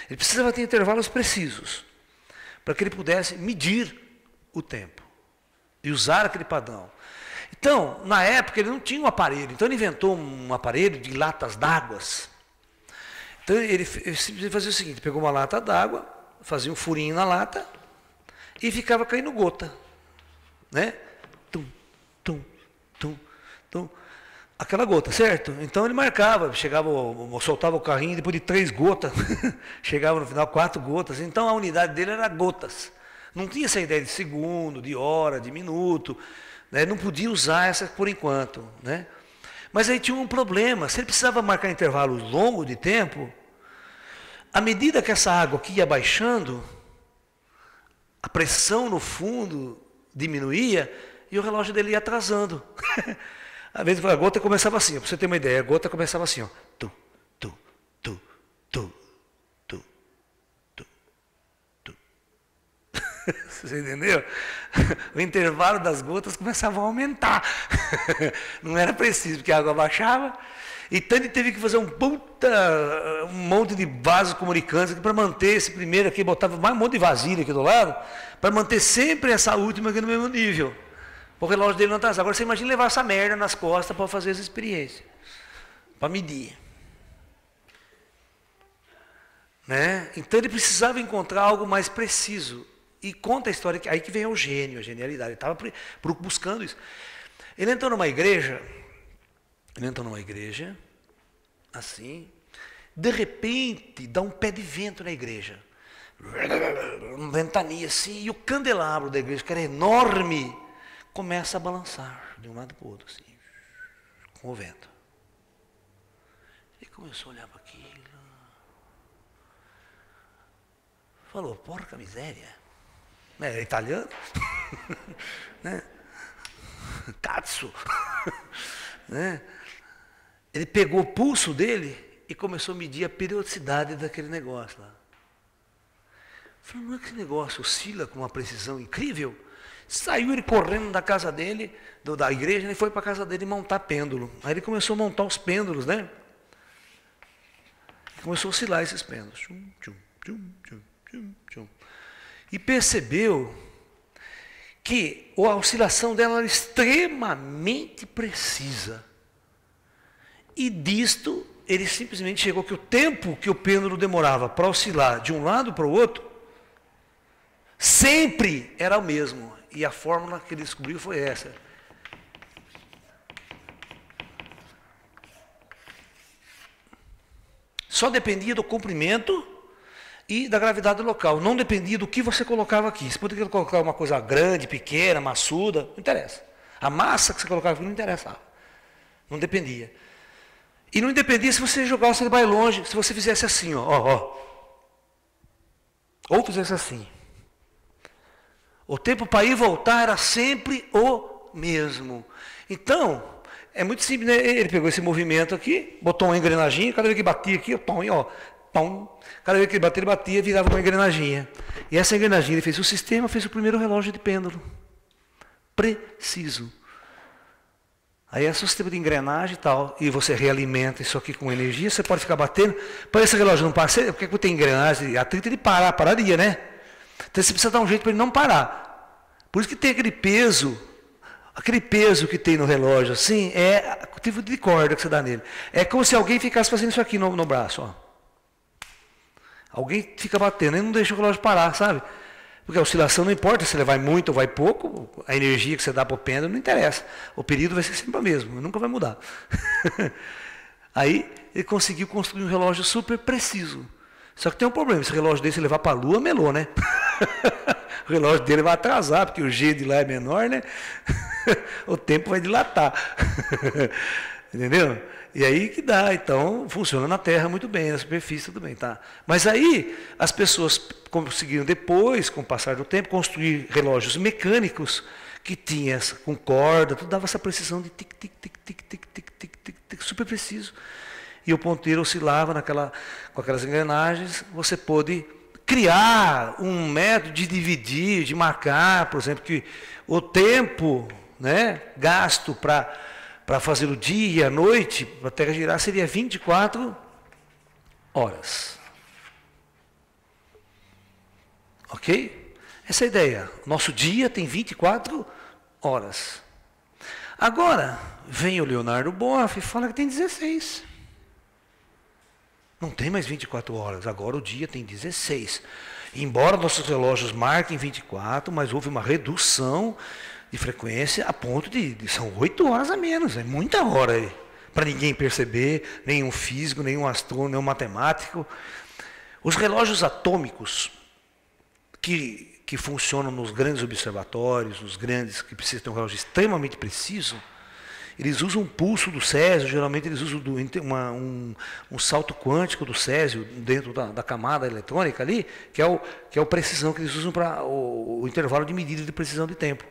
ele precisava ter intervalos precisos, para que ele pudesse medir o tempo, e usar aquele padrão. Então, na época, ele não tinha um aparelho, então ele inventou um aparelho de latas d'água. Então ele simplesmente fazia o seguinte: pegou uma lata d'água, fazia um furinho na lata e ficava caindo gota, né? Tum, tum, tum, tum. Aquela gota, certo? Então ele marcava, soltava o carrinho, depois de 3 gotas, chegava no final 4 gotas. Então a unidade dele era gotas. Não tinha essa ideia de segundo, de hora, de minuto, né? Não podia usar essa por enquanto, né? Mas aí tinha um problema: se ele precisava marcar intervalos longos de tempo, à medida que essa água aqui ia baixando, a pressão no fundo diminuía e o relógio dele ia atrasando. Às vezes a gota começava assim, para você ter uma ideia, a gota começava assim, ó. Tu, tu, tu, tu, tu, tu, tu. Você entendeu? O intervalo das gotas começava a aumentar. Não era preciso, porque a água baixava. Então ele teve que fazer um monte de vasos comunicantes para manter esse primeiro aqui, botava mais um monte de vasilha aqui do lado, para manter sempre essa última aqui no mesmo nível. O relógio dele não atrasava. Agora você imagina levar essa merda nas costas para fazer essa experiência, para medir. Né? Então ele precisava encontrar algo mais preciso. E conta a história, aí que vem o gênio, a genialidade. Ele estava buscando isso. Ele entrou numa igreja, assim, de repente dá um pé de vento na igreja. Uma ventania assim, e o candelabro da igreja, que era enorme, começa a balançar de um lado para o outro, assim, com o vento. Ele começou a olhar para aquilo. Falou, porca miséria. É italiano? Né? Cazzo. Né? Ele pegou o pulso dele e começou a medir a periodicidade daquele negócio lá. Falou, não é que esse negócio oscila com uma precisão incrível? Saiu ele correndo da casa dele, da igreja, e foi para a casa dele montar pêndulo. Aí ele começou a montar os pêndulos, né? Começou a oscilar esses pêndulos. Tchum, tchum, tchum, tchum, tchum, tchum. E percebeu que a oscilação dela era extremamente precisa. E disto, ele simplesmente chegou que o tempo que o pêndulo demorava para oscilar de um lado para o outro, sempre era o mesmo. E a fórmula que ele descobriu foi essa. Só dependia do comprimento e da gravidade local. Não dependia do que você colocava aqui. Você poderia colocar uma coisa grande, pequena, maçuda, não interessa. A massa que você colocava aqui não interessava. Não dependia. E não dependia se você jogasse ele mais longe, se você fizesse assim, ó. Ou fizesse assim. O tempo para ir e voltar era sempre o mesmo. Então, é muito simples, né? Ele pegou esse movimento aqui, botou uma engrenaginha, cada vez que batia aqui, cada vez que ele batia, virava uma engrenaginha. E essa engrenaginha, ele fez o sistema, fez o primeiro relógio de pêndulo. Preciso. Aí é só sistema de engrenagem e tal, e você realimenta isso aqui com energia, você pode ficar batendo, para esse relógio não parar, porque tem engrenagem, atrito ele pararia, né? Então você precisa dar um jeito para ele não parar. Por isso que tem aquele peso que tem no relógio, assim, é o tipo de corda que você dá nele. É como se alguém ficasse fazendo isso aqui no braço, ó. Alguém fica batendo, e não deixa o relógio parar, sabe? Porque a oscilação não importa se ele vai muito ou vai pouco, a energia que você dá para o pêndulo não interessa. O período vai ser sempre o mesmo, nunca vai mudar. Aí ele conseguiu construir um relógio super preciso. Só que tem um problema, esse relógio dele, se levar para a Lua, melou, né? O relógio dele vai atrasar, porque o G de lá é menor, né? O tempo vai dilatar. Entendeu? E aí que dá, então funciona na Terra muito bem, na superfície tudo bem, tá? Mas aí as pessoas conseguiram depois, com o passar do tempo, construir relógios mecânicos que tinha com corda, tudo dava essa precisão de tic, tic, tic, tic, tic, tic, tic, tic, tic, super preciso. E o ponteiro oscilava com aquelas engrenagens, você pôde criar um método de dividir, de marcar, por exemplo, que o tempo, né, gasto para fazer o dia e a noite, para a Terra girar, seria 24 horas. Ok? Essa é a ideia. Nosso dia tem 24 horas. Agora, vem o Leonardo Boff e fala que tem 16. Não tem mais 24 horas, agora o dia tem 16. Embora nossos relógios marquem 24, mas houve uma redução de frequência a ponto são 8 horas a menos, é muita hora aí, para ninguém perceber, nenhum físico, nenhum astrônomo, nenhum matemático. Os relógios atômicos que funcionam nos grandes observatórios, nos grandes, que precisam ter um relógio extremamente preciso, eles usam o pulso do césio, geralmente eles usam um salto quântico do césio dentro da camada eletrônica ali, que é a precisão que eles usam para o intervalo de medida de precisão de tempo.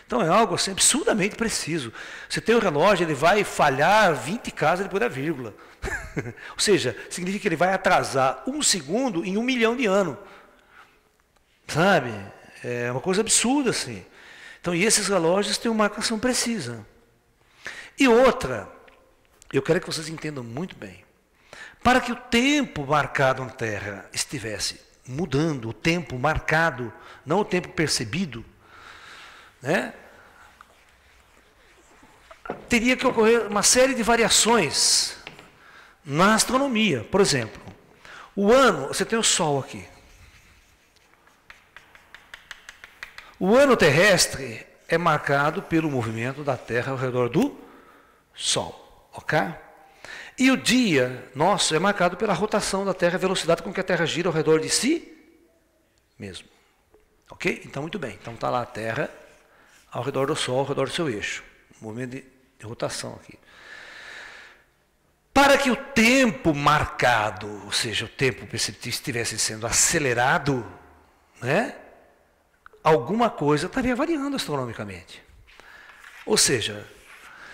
Então é algo assim, absurdamente preciso. Você tem um relógio, ele vai falhar 20 casas depois da vírgula. Ou seja, significa que ele vai atrasar 1 segundo em 1 milhão de anos. Sabe? É uma coisa absurda assim. Então, e esses relógios têm uma marcação precisa. E outra, eu quero que vocês entendam muito bem. Para que o tempo marcado na Terra estivesse mudando, o tempo marcado, não o tempo percebido, né? Teria que ocorrer uma série de variações na astronomia. Por exemplo, o ano, você tem o Sol aqui. O ano terrestre é marcado pelo movimento da Terra ao redor do Sol, ok? E o dia nosso é marcado pela rotação da Terra, a velocidade com que a Terra gira ao redor de si mesmo, ok? Então, muito bem. Então, está lá a Terra ao redor do Sol, ao redor do seu eixo. Movimento de rotação aqui. Para que o tempo marcado, ou seja, o tempo perceptível estivesse sendo acelerado, né, alguma coisa estaria variando astronomicamente. Ou seja,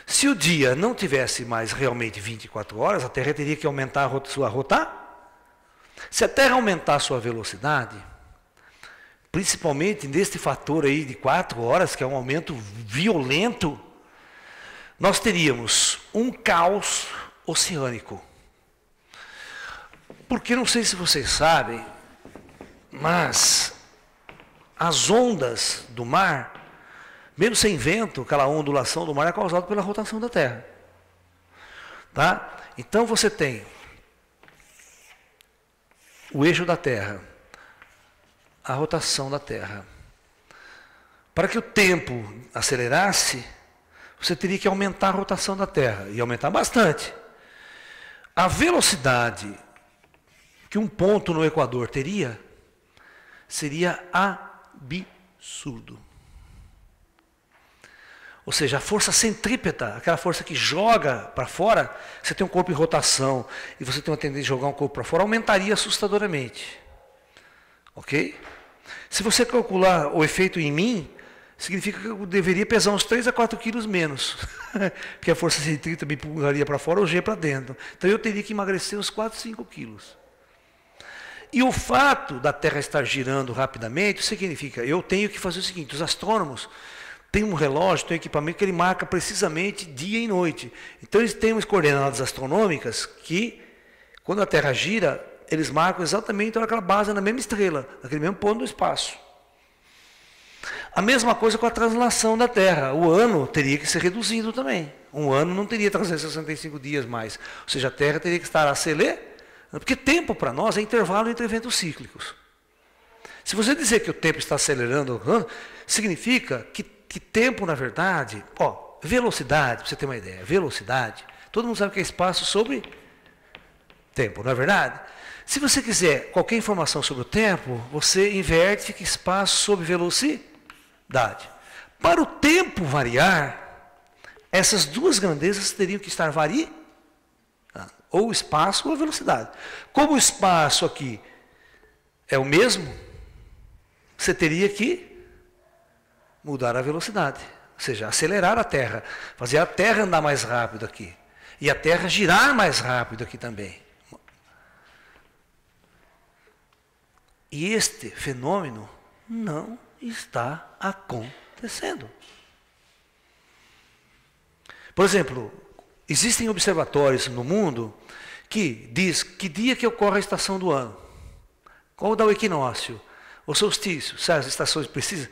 se o dia não tivesse mais realmente 24 horas, a Terra teria que aumentar a sua rotação. Se a Terra aumentar a sua velocidade, principalmente neste fator aí de 4 horas, que é um aumento violento, nós teríamos um caos oceânico. Porque não sei se vocês sabem, mas as ondas do mar, mesmo sem vento, aquela ondulação do mar é causada pela rotação da Terra. Tá? Então você tem o eixo da Terra, a rotação da Terra. Para que o tempo acelerasse, você teria que aumentar a rotação da Terra, e aumentar bastante. A velocidade que um ponto no Equador teria, seria absurdo. Ou seja, a força centrípeta, aquela força que joga para fora, você tem um corpo em rotação e você tem uma tendência de jogar um corpo para fora, aumentaria assustadoramente. Ok? Se você calcular o efeito em mim, significa que eu deveria pesar uns 3 a 4 quilos menos. Porque a força centrípeta me empurraria para fora, o G para dentro. Então eu teria que emagrecer uns 4, 5 quilos. E o fato da Terra estar girando rapidamente, significa, eu tenho que fazer o seguinte, os astrônomos têm um relógio, tem um equipamento que ele marca precisamente dia e noite. Então eles têm umas coordenadas astronômicas que, quando a Terra gira, eles marcam exatamente a hora que ela base na mesma estrela, naquele mesmo ponto do espaço. A mesma coisa com a translação da Terra. O ano teria que ser reduzido também. Um ano não teria 365 dias mais. Ou seja, a Terra teria que estar acelerando, porque tempo para nós é intervalo entre eventos cíclicos. Se você dizer que o tempo está acelerando, significa que tempo, na verdade, velocidade, para você ter uma ideia, velocidade, todo mundo sabe que é espaço sobre tempo, não é verdade? Se você quiser qualquer informação sobre o tempo, você inverte, fica espaço sobre velocidade. Para o tempo variar, essas duas grandezas teriam que estar variando, ou o espaço ou a velocidade. Como o espaço aqui é o mesmo, você teria que mudar a velocidade, ou seja, acelerar a Terra, fazer a Terra andar mais rápido aqui, e a Terra girar mais rápido aqui também. E este fenômeno não está acontecendo. Por exemplo, existem observatórios no mundo que diz que dia que ocorre a estação do ano, qual dá o equinócio, o solstício, sabe, as estações precisas.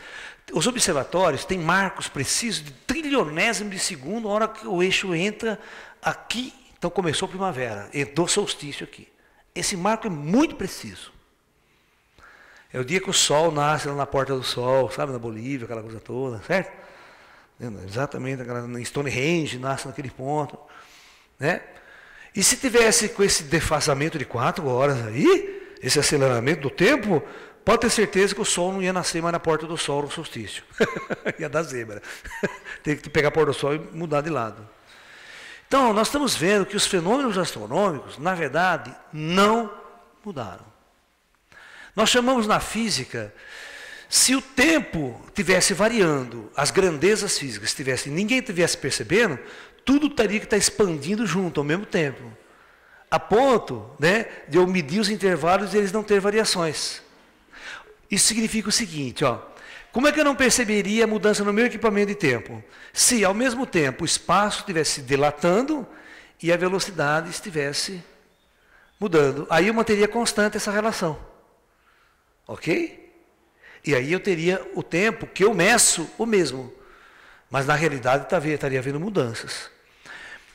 Os observatórios têm marcos precisos de trilionésimo de segundo, a hora que o eixo entra aqui, então começou a primavera, entrou solstício aqui. Esse marco é muito preciso. É o dia que o sol nasce lá na Porta do Sol, sabe, na Bolívia, aquela coisa toda, certo? Exatamente, em Stonehenge nasce naquele ponto, né? E se tivesse com esse defasamento de 4 horas aí, esse aceleramento do tempo, pode ter certeza que o sol não ia nascer mais na Porta do Sol no solstício. Ia dar zebra. Tem que pegar a Porta do Sol e mudar de lado. Então, nós estamos vendo que os fenômenos astronômicos, na verdade, não mudaram. Nós chamamos na física, se o tempo estivesse variando, as grandezas físicas ninguém estivesse percebendo, tudo teria que estar expandindo junto ao mesmo tempo. A ponto, né, de eu medir os intervalos e eles não ter variações. Isso significa o seguinte, como é que eu não perceberia a mudança no meu equipamento de tempo? Se, ao mesmo tempo, o espaço estivesse dilatando e a velocidade estivesse mudando. Aí eu manteria constante essa relação. Ok? E aí eu teria o tempo que eu meço o mesmo. Mas, na realidade, estaria havendo mudanças.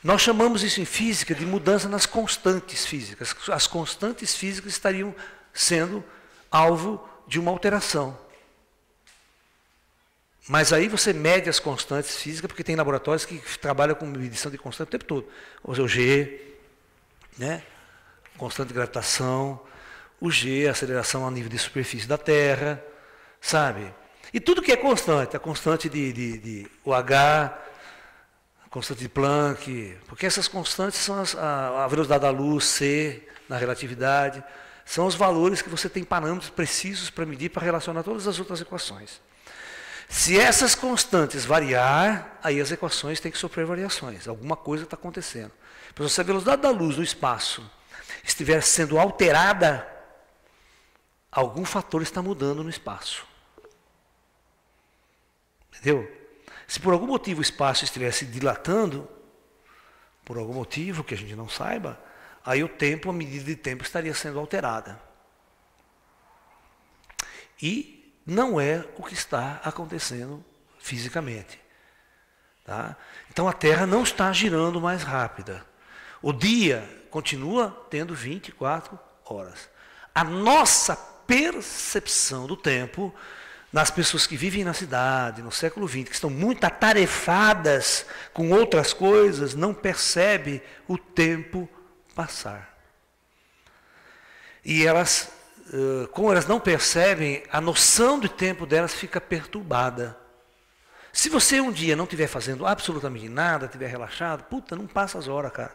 Nós chamamos isso em física de mudança nas constantes físicas. As constantes físicas estariam sendo alvo de uma alteração. Mas aí você mede as constantes físicas, porque tem laboratórios que trabalham com medição de constante o tempo todo. O G, né? Constante de gravitação, o G, a aceleração a nível de superfície da Terra, sabe? E tudo que é constante, a constante o H, a constante de Planck, porque essas constantes são a velocidade da luz, C, na relatividade, São os valores que você tem parâmetros precisos para medir, para relacionar todas as outras equações. Se essas constantes variar, aí as equações têm que sofrer variações. Alguma coisa está acontecendo. Se a velocidade da luz no espaço estiver sendo alterada, algum fator está mudando no espaço. Entendeu? Se por algum motivo o espaço estiver se dilatando, por algum motivo que a gente não saiba, aí o tempo, a medida de tempo estaria sendo alterada. E não é o que está acontecendo fisicamente. Tá? Então a Terra não está girando mais rápida. O dia continua tendo 24 horas. A nossa percepção do tempo, nas pessoas que vivem na cidade, no século XX, que estão muito atarefadas com outras coisas, não percebe o tempo passar. E elas, como elas não percebem, a noção do tempo delas fica perturbada. Se você um dia não estiver fazendo absolutamente nada, estiver relaxado, puta, não passa as horas, cara.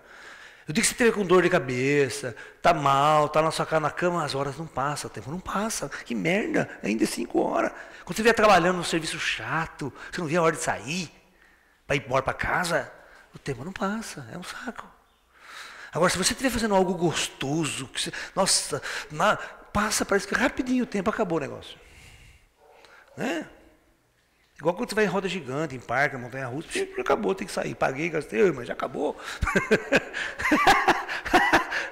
Eu digo que você estiver com dor de cabeça, está mal, está na sua casa na cama, as horas não passam, o tempo não passa. Que merda, ainda é 5 horas. Quando você estiver trabalhando num serviço chato, você não vê a hora de sair, para ir embora para casa, o tempo não passa, é um saco. Agora, se você estiver fazendo algo gostoso, que você, nossa, passa, parece que rapidinho o tempo, acabou o negócio. Né? Igual quando você vai em roda gigante, em parque, montanha-russa, acabou, tem que sair. Paguei, gastei, mas já acabou.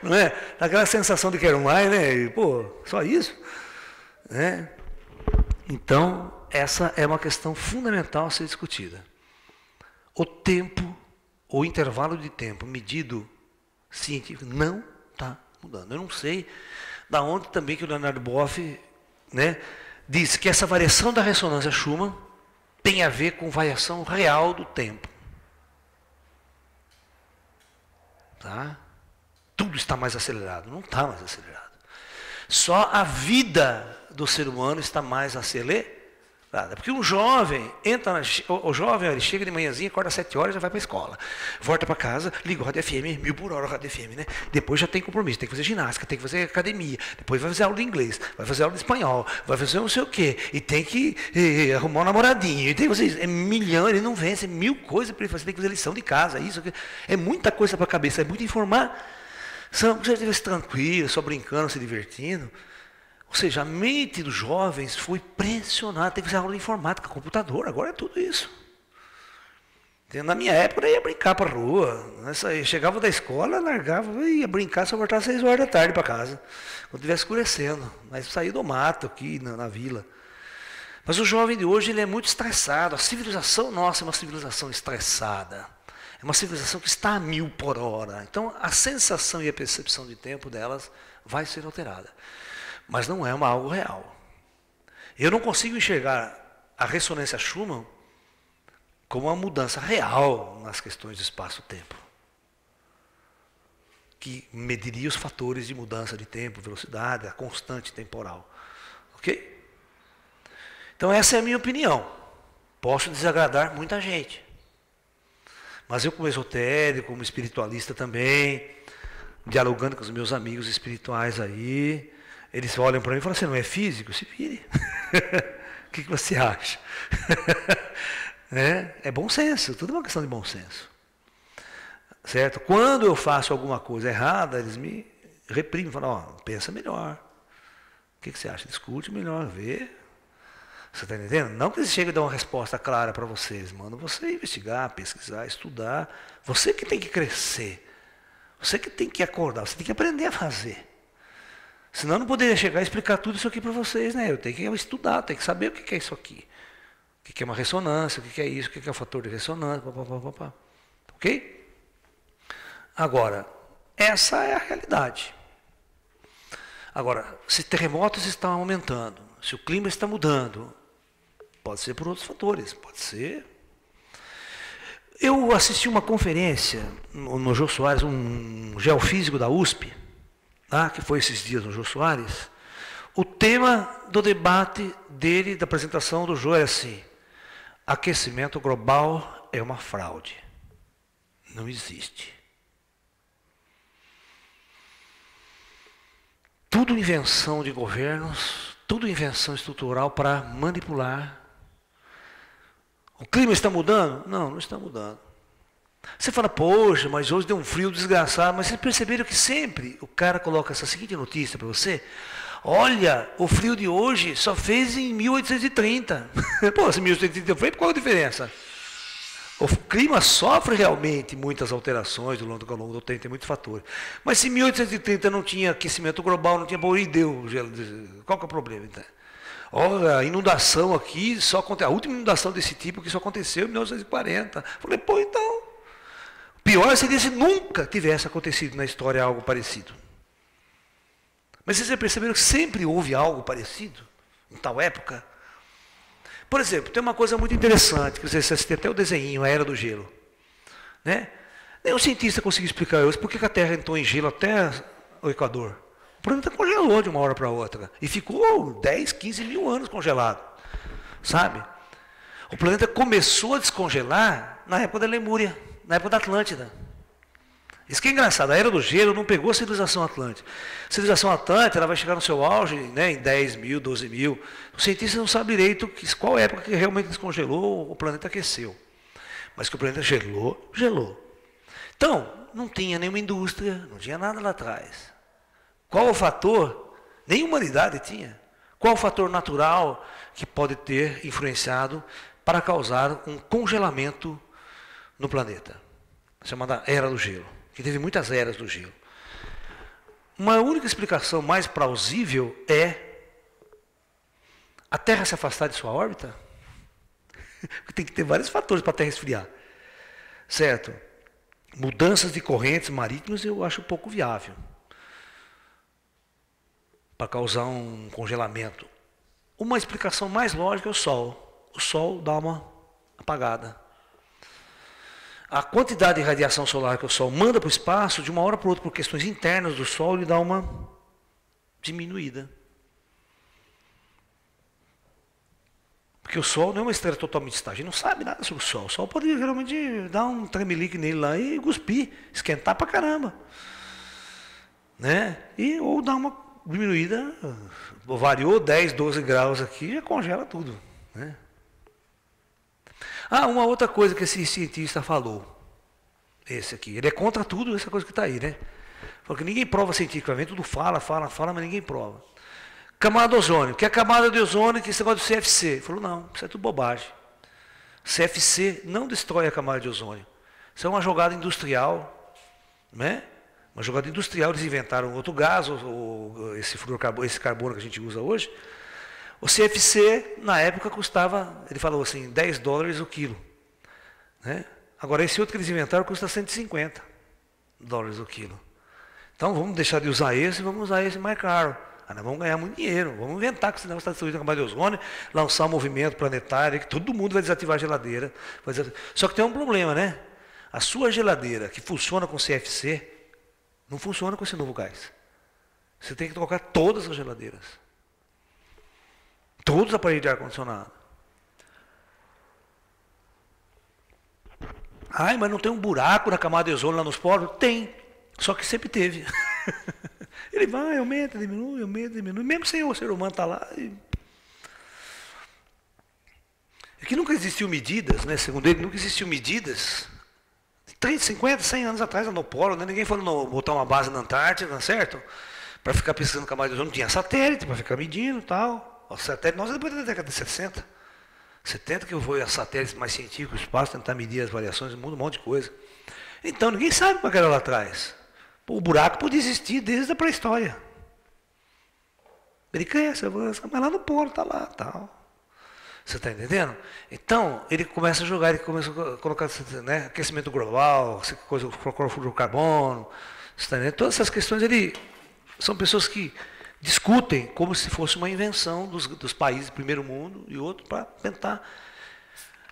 Não é? Dá aquela sensação de quero mais, né? E, pô, só isso? Né? Então, essa é uma questão fundamental a ser discutida. O tempo, o intervalo de tempo medido científico não está mudando. Eu não sei da onde também que o Leonard Boff, né, diz que essa variação da ressonância Schumann tem a ver com variação real do tempo. Tá? Tudo está mais acelerado. Não está mais acelerado. Só a vida do ser humano está mais acelerada. Porque um jovem, o jovem ele chega de manhãzinha, acorda às 7 horas e já vai para a escola. Volta para casa, liga o rádio FM, 1000 por hora o rádio FM, né? Depois já tem compromisso, tem que fazer ginástica, tem que fazer academia, depois vai fazer aula de inglês, vai fazer aula de espanhol, vai fazer não sei o quê, e tem que arrumar um namoradinho, e tem que fazer, é milhão, ele não vence, é 1000 coisas para ele fazer, tem que fazer lição de casa, isso, aquilo. É muita coisa para a cabeça, é muito informar. Se você estivesse tranquilo, só brincando, se divertindo. Ou seja, a mente dos jovens foi pressionada, tem que fazer aula de informática, computador, agora é tudo isso. Na minha época eu ia brincar para a rua, eu chegava da escola, largava, ia brincar, só voltava às 6 horas da tarde para casa, quando estivesse escurecendo, mas saí do mato aqui na vila. Mas o jovem de hoje ele é muito estressado, a civilização nossa é uma civilização estressada, é uma civilização que está a 1000 por hora, então a sensação e a percepção de tempo delas vai ser alterada. Mas não é algo real. Eu não consigo enxergar a ressonância Schumann como uma mudança real nas questões de espaço-tempo, que mediria os fatores de mudança de tempo, velocidade, a constante temporal. Ok? Então essa é a minha opinião. Posso desagradar muita gente. Mas eu como esotérico, como espiritualista também, dialogando com os meus amigos espirituais aí, eles olham para mim e falam assim, não é físico? Se vire. O que você acha? É bom senso, tudo é uma questão de bom senso. Certo? Quando eu faço alguma coisa errada, eles me reprimem, falam, ó, pensa melhor. O que você acha? Discute melhor, vê. Você está entendendo? Não que eles cheguem a dar uma resposta clara para vocês, mano. Você investigar, pesquisar, estudar. Você que tem que crescer. Você que tem que acordar, você tem que aprender a fazer. Senão eu não poderia chegar e explicar tudo isso aqui para vocês, né? Eu tenho que estudar, tenho que saber o que é isso aqui. O que é uma ressonância, o que é isso, o que é o fator de ressonância, papapá. Ok? Agora, essa é a realidade. Agora, se terremotos estão aumentando, se o clima está mudando, pode ser por outros fatores, pode ser. Eu assisti uma conferência no Jô Soares, um geofísico da USP, que foi esses dias no Jô Soares. O tema do debate dele, da apresentação do Jô, era assim: aquecimento global é uma fraude. Não existe. Tudo invenção de governos, tudo invenção estrutural para manipular. O clima está mudando? Não, não está mudando. Você fala, poxa, mas hoje deu um frio desgraçado, mas vocês perceberam que sempre o cara coloca essa seguinte notícia para você: olha, o frio de hoje só fez em 1830. Pô, se 1830 foi, qual a diferença? O clima sofre realmente muitas alterações ao longo do tempo, tem muitos fatores. Mas se em 1830 não tinha aquecimento global, não tinha e deu gelo, qual que é o problema então? Olha, a inundação aqui, a última inundação desse tipo que só aconteceu em 1940. Falei, pô, então, pior seria se nunca tivesse acontecido na história algo parecido. Mas vocês já perceberam que sempre houve algo parecido em tal época? Por exemplo, tem uma coisa muito interessante, que vocês têm até o desenho, a Era do Gelo. Né? Nenhum cientista conseguiu explicar hoje por que a Terra entrou em gelo até o Equador. O planeta congelou de uma hora para outra. E ficou 10, 15 mil anos congelado. Sabe? O planeta começou a descongelar na época da Lemúria, na época da Atlântida. Isso que é engraçado, a Era do Gelo não pegou a civilização Atlântica. A civilização Atlântica ela vai chegar no seu auge, né, em 10 mil, 12 mil. Os cientistas não sabem direito qual época que realmente descongelou, o planeta aqueceu. Mas que o planeta gelou, gelou. Então, não tinha nenhuma indústria, não tinha nada lá atrás. Qual o fator? Nem humanidade tinha. Qual o fator natural que pode ter influenciado para causar um congelamento no planeta? Chamada Era do Gelo, que teve muitas eras do gelo. Uma única explicação mais plausível é a Terra se afastar de sua órbita. Tem que ter vários fatores para a Terra esfriar. Certo? Mudanças de correntes marítimas eu acho pouco viável para causar um congelamento. Uma explicação mais lógica é o Sol. O Sol dá uma apagada. A quantidade de radiação solar que o Sol manda para o espaço, de uma hora para outra, por questões internas do Sol, ele dá uma diminuída. Porque o Sol não é uma estrela totalmente estável. A gente não sabe nada sobre o Sol. O Sol pode geralmente dar um tremelique nele lá e cuspir, esquentar pra caramba. Né? Ou dar uma diminuída, variou 10, 12 graus aqui, já congela tudo. Né? Ah, uma outra coisa que esse cientista falou. Esse aqui. Ele é contra tudo, essa coisa que está aí, né? Porque ninguém prova cientificamente, tudo fala, mas ninguém prova. Camada de ozônio. Que é a camada de ozônio, que esse negócio do CFC. Ele falou, não, isso é tudo bobagem. CFC não destrói a camada de ozônio. Isso é uma jogada industrial, né? Uma jogada industrial, eles inventaram outro gás, esse carbono que a gente usa hoje. O CFC, na época, custava, ele falou assim, $10 o quilo. Né? Agora, esse outro que eles inventaram custa $150 o quilo. Então, vamos deixar de usar esse e vamos usar esse mais caro. Nós vamos ganhar muito dinheiro. Vamos inventar que esse negócio está destruindo a camada de ozônio, lançar um movimento planetário, que todo mundo vai desativar a geladeira. Só que tem um problema, né? A sua geladeira, que funciona com CFC, não funciona com esse novo gás. Você tem que trocar todas as geladeiras. Todos os aparelhos de ar-condicionado. Ai, mas não tem um buraco na camada de ozônio lá nos poros? Tem, só que sempre teve. Ele vai, aumenta, diminui, mesmo sem o ser humano estar lá. É que nunca existiu medidas, né? Segundo ele, nunca existiu medidas. 30, 50, 100 anos atrás, no polo, né? Ninguém falou botar uma base na Antártida, certo? Para ficar pesquisando camada de ozônio, não tinha satélite para ficar medindo e tal. O satélite, nós depois da década de 60. 70 que foi a satélites mais científicos, o espaço, tentar medir as variações, muda um monte de coisa. Então, ninguém sabe como era lá atrás. O buraco podia existir desde a pré-história. Ele cresce, avança, mas lá no polo está lá, tal. Você está entendendo? Então, ele começa a jogar, ele começa a colocar, né, aquecimento global, coisa, clorofluoro de carbono, você está entendendo? Todas essas questões, são pessoas que discutem como se fosse uma invenção dos países do primeiro mundo e outro para tentar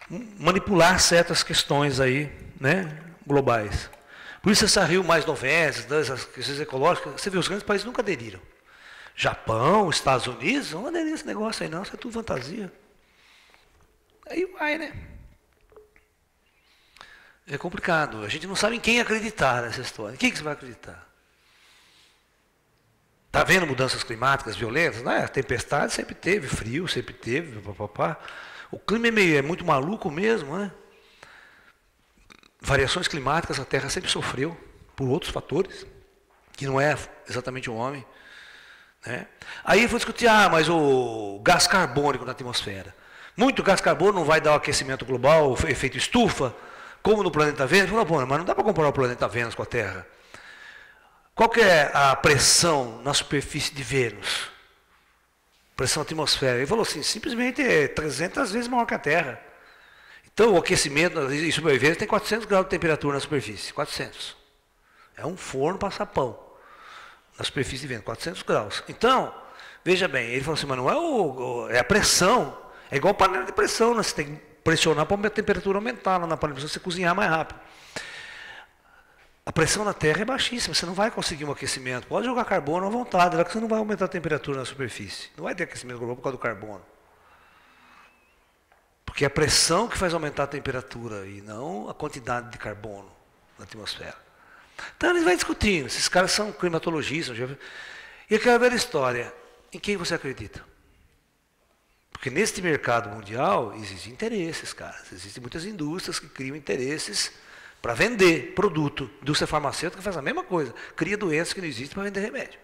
manipular certas questões aí, né, globais. Por isso essa Rio +90, essas questões ecológicas, você vê, os grandes países nunca aderiram. Japão, Estados Unidos, não aderiram a esse negócio aí não, isso é tudo fantasia. Aí vai, né? É complicado, a gente não sabe em quem acreditar nessa história. Em quem que você vai acreditar? Está vendo mudanças climáticas violentas? Né? Tempestade sempre teve, frio sempre teve, papapá. O clima é muito maluco mesmo, né? Variações climáticas a Terra sempre sofreu por outros fatores, que não é exatamente o homem. Né? Aí eu vou discutir, mas o gás carbônico na atmosfera. Muito gás carbônico não vai dar o aquecimento global, o efeito estufa, como no planeta Vênus. Mas não dá para comparar o planeta Vênus com a Terra. Qual que é a pressão na superfície de Vênus? Pressão atmosférica. Ele falou assim, simplesmente é 300 vezes maior que a Terra. Então o aquecimento em Vênus tem 400 graus de temperatura na superfície. 400. É um forno para assar pão. Na superfície de Vênus, 400 graus. Então, veja bem, ele falou assim, mas não é a pressão. É igual panela de pressão, né? Você tem que pressionar para a temperatura aumentar lá na panela de pressão, você cozinhar mais rápido. A pressão na Terra é baixíssima, você não vai conseguir um aquecimento. Pode jogar carbono à vontade, lá que você não vai aumentar a temperatura na superfície. Não vai ter aquecimento global por causa do carbono. Porque é a pressão que faz aumentar a temperatura e não a quantidade de carbono na atmosfera. Então eles vão discutindo, esses caras são climatologistas. E eu quero ver a história. Em quem você acredita? Porque neste mercado mundial existem interesses, caras. Existem muitas indústrias que criam interesses para vender produto. A indústria farmacêutica faz a mesma coisa. Cria doenças que não existem para vender remédio.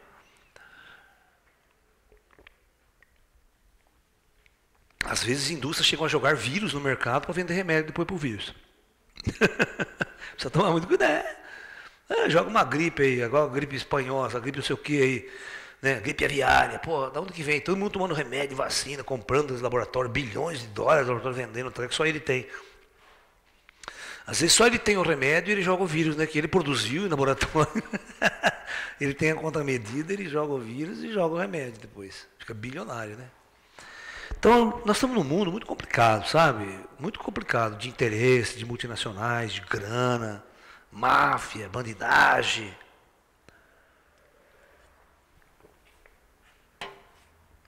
Às vezes indústrias chegam a jogar vírus no mercado para vender remédio depois para o vírus. Precisa tomar muito cuidado. Joga uma gripe aí, agora gripe espanhola, gripe não sei o que aí, né? Gripe aviária, pô, da onde que vem? Todo mundo tomando remédio, vacina, comprando nos laboratórios, bilhões de dólares, o laboratório vendendo, que só ele tem. Às vezes só ele tem o remédio e ele joga o vírus, né? Que ele produziu no laboratório. Ele tem a contramedida, ele joga o vírus e joga o remédio depois. Fica bilionário, né? Então, nós estamos num mundo muito complicado, sabe? Muito complicado, de interesse, de multinacionais, de grana, máfia, bandidagem.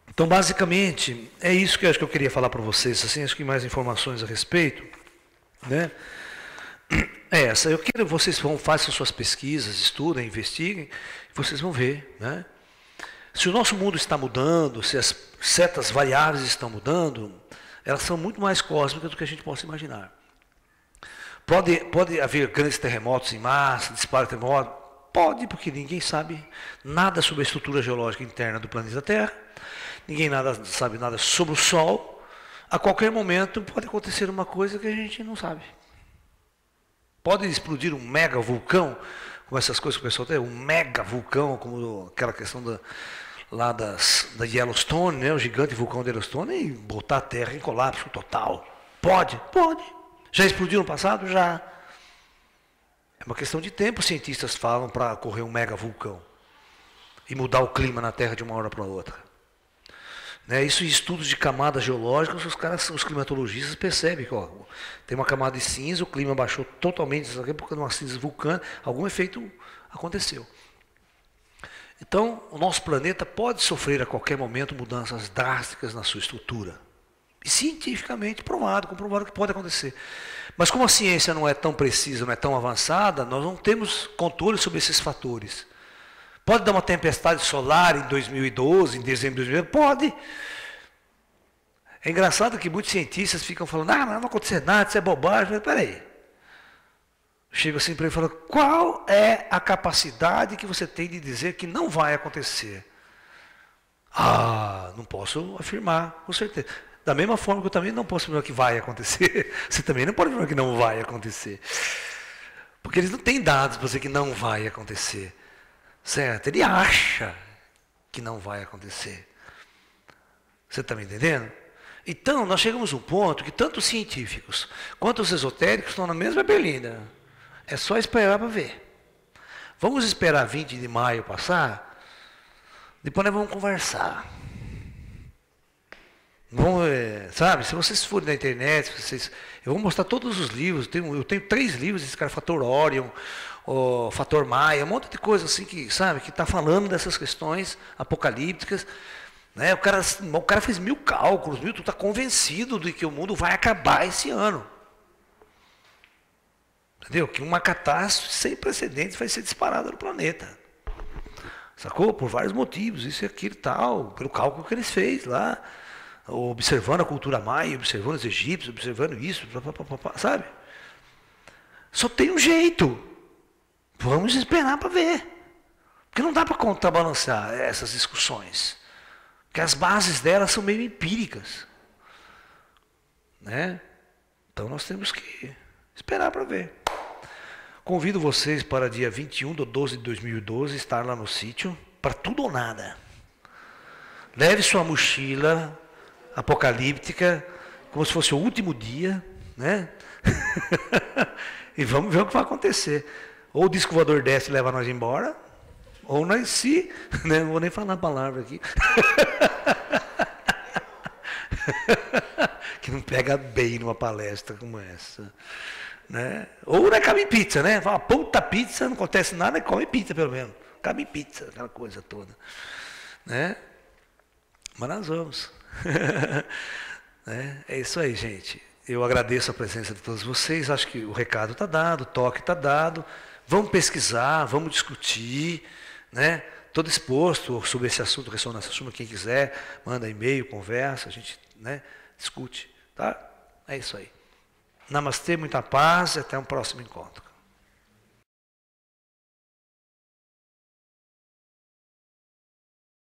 Então, basicamente, é isso que eu acho que eu queria falar para vocês, assim, acho que mais informações a respeito, né? É essa, eu quero que vocês façam suas pesquisas, estudem, investiguem, e vocês vão ver, né? Se o nosso mundo está mudando, se as certas variáveis estão mudando, elas são muito mais cósmicas do que a gente possa imaginar. Pode haver grandes terremotos em massa, disparo de terremoto? Pode, porque ninguém sabe nada sobre a estrutura geológica interna do planeta Terra, ninguém sabe nada sobre o Sol. A qualquer momento pode acontecer uma coisa que a gente não sabe. Pode explodir um mega vulcão, como essas coisas que o pessoal tem, um mega vulcão, como aquela questão da Yellowstone, né, o gigante vulcão de Yellowstone, e botar a Terra em colapso total. Pode. Já explodiu no passado? Já. É uma questão de tempo, os cientistas falam, para ocorrer um mega vulcão e mudar o clima na Terra de uma hora para outra. Né, isso em estudos de camadas geológicas, os climatologistas percebem que tem uma camada de cinza, o clima baixou totalmente, porque numa cinza vulcânica, algum efeito aconteceu. Então, o nosso planeta pode sofrer a qualquer momento mudanças drásticas na sua estrutura. E cientificamente comprovado que pode acontecer. Mas como a ciência não é tão precisa, não é tão avançada, nós não temos controle sobre esses fatores. Pode dar uma tempestade solar em 2012, em dezembro de 2012? Pode. É engraçado que muitos cientistas ficam falando, não vai acontecer nada, isso é bobagem. Mas peraí. Chego assim para ele e falo, qual é a capacidade que você tem de dizer que não vai acontecer? Não posso afirmar, com certeza. Da mesma forma que eu também não posso afirmar que vai acontecer, você também não pode afirmar que não vai acontecer. Porque eles não têm dados para dizer que não vai acontecer. Certo? Ele acha que não vai acontecer. Você está me entendendo? Então, nós chegamos a um ponto que tanto os científicos quanto os esotéricos estão na mesma berlinda. É só esperar para ver. Vamos esperar 20 de maio passar, depois nós vamos conversar. Sabe, se vocês forem na internet, eu vou mostrar todos os livros, eu tenho 3 livros, esse cara, Fator Orion, o Fator Maia, um monte de coisa assim que, sabe, que está falando dessas questões apocalípticas. Né? O cara fez 1000 cálculos, tu está convencido de que o mundo vai acabar esse ano. Entendeu? Que uma catástrofe sem precedentes vai ser disparada no planeta. Sacou? Por vários motivos, isso e aquilo e tal, pelo cálculo que eles fez lá, observando a cultura maia, observando os egípcios, observando isso, sabe? Só tem um jeito. Vamos esperar para ver. Porque não dá para contrabalancear essas discussões. Porque as bases delas são meio empíricas. Né? Então nós temos que esperar para ver. Convido vocês para dia 21/12/2012 estar lá no sítio, para tudo ou nada. Leve sua mochila apocalíptica, como se fosse o último dia, né? E vamos ver o que vai acontecer. Ou o disco voador desce e leva nós embora, ou nós se... Né? Não vou nem falar a palavra aqui. Que não pega bem numa palestra como essa. Né? Ou não cabe pizza, né? Fala, puta pizza, não acontece nada, come pizza pelo menos. Cabe pizza, aquela coisa toda. Né? Mas nós vamos. Né? É isso aí, gente. Eu agradeço a presença de todos vocês. Acho que o recado está dado, o toque está dado. Vamos pesquisar, vamos discutir. Né? Estou disposto sobre esse assunto, ressonância suma. Quem quiser, manda e-mail, conversa, a gente, né, discute. Tá? É isso aí. Namastê, muita paz e até um próximo encontro.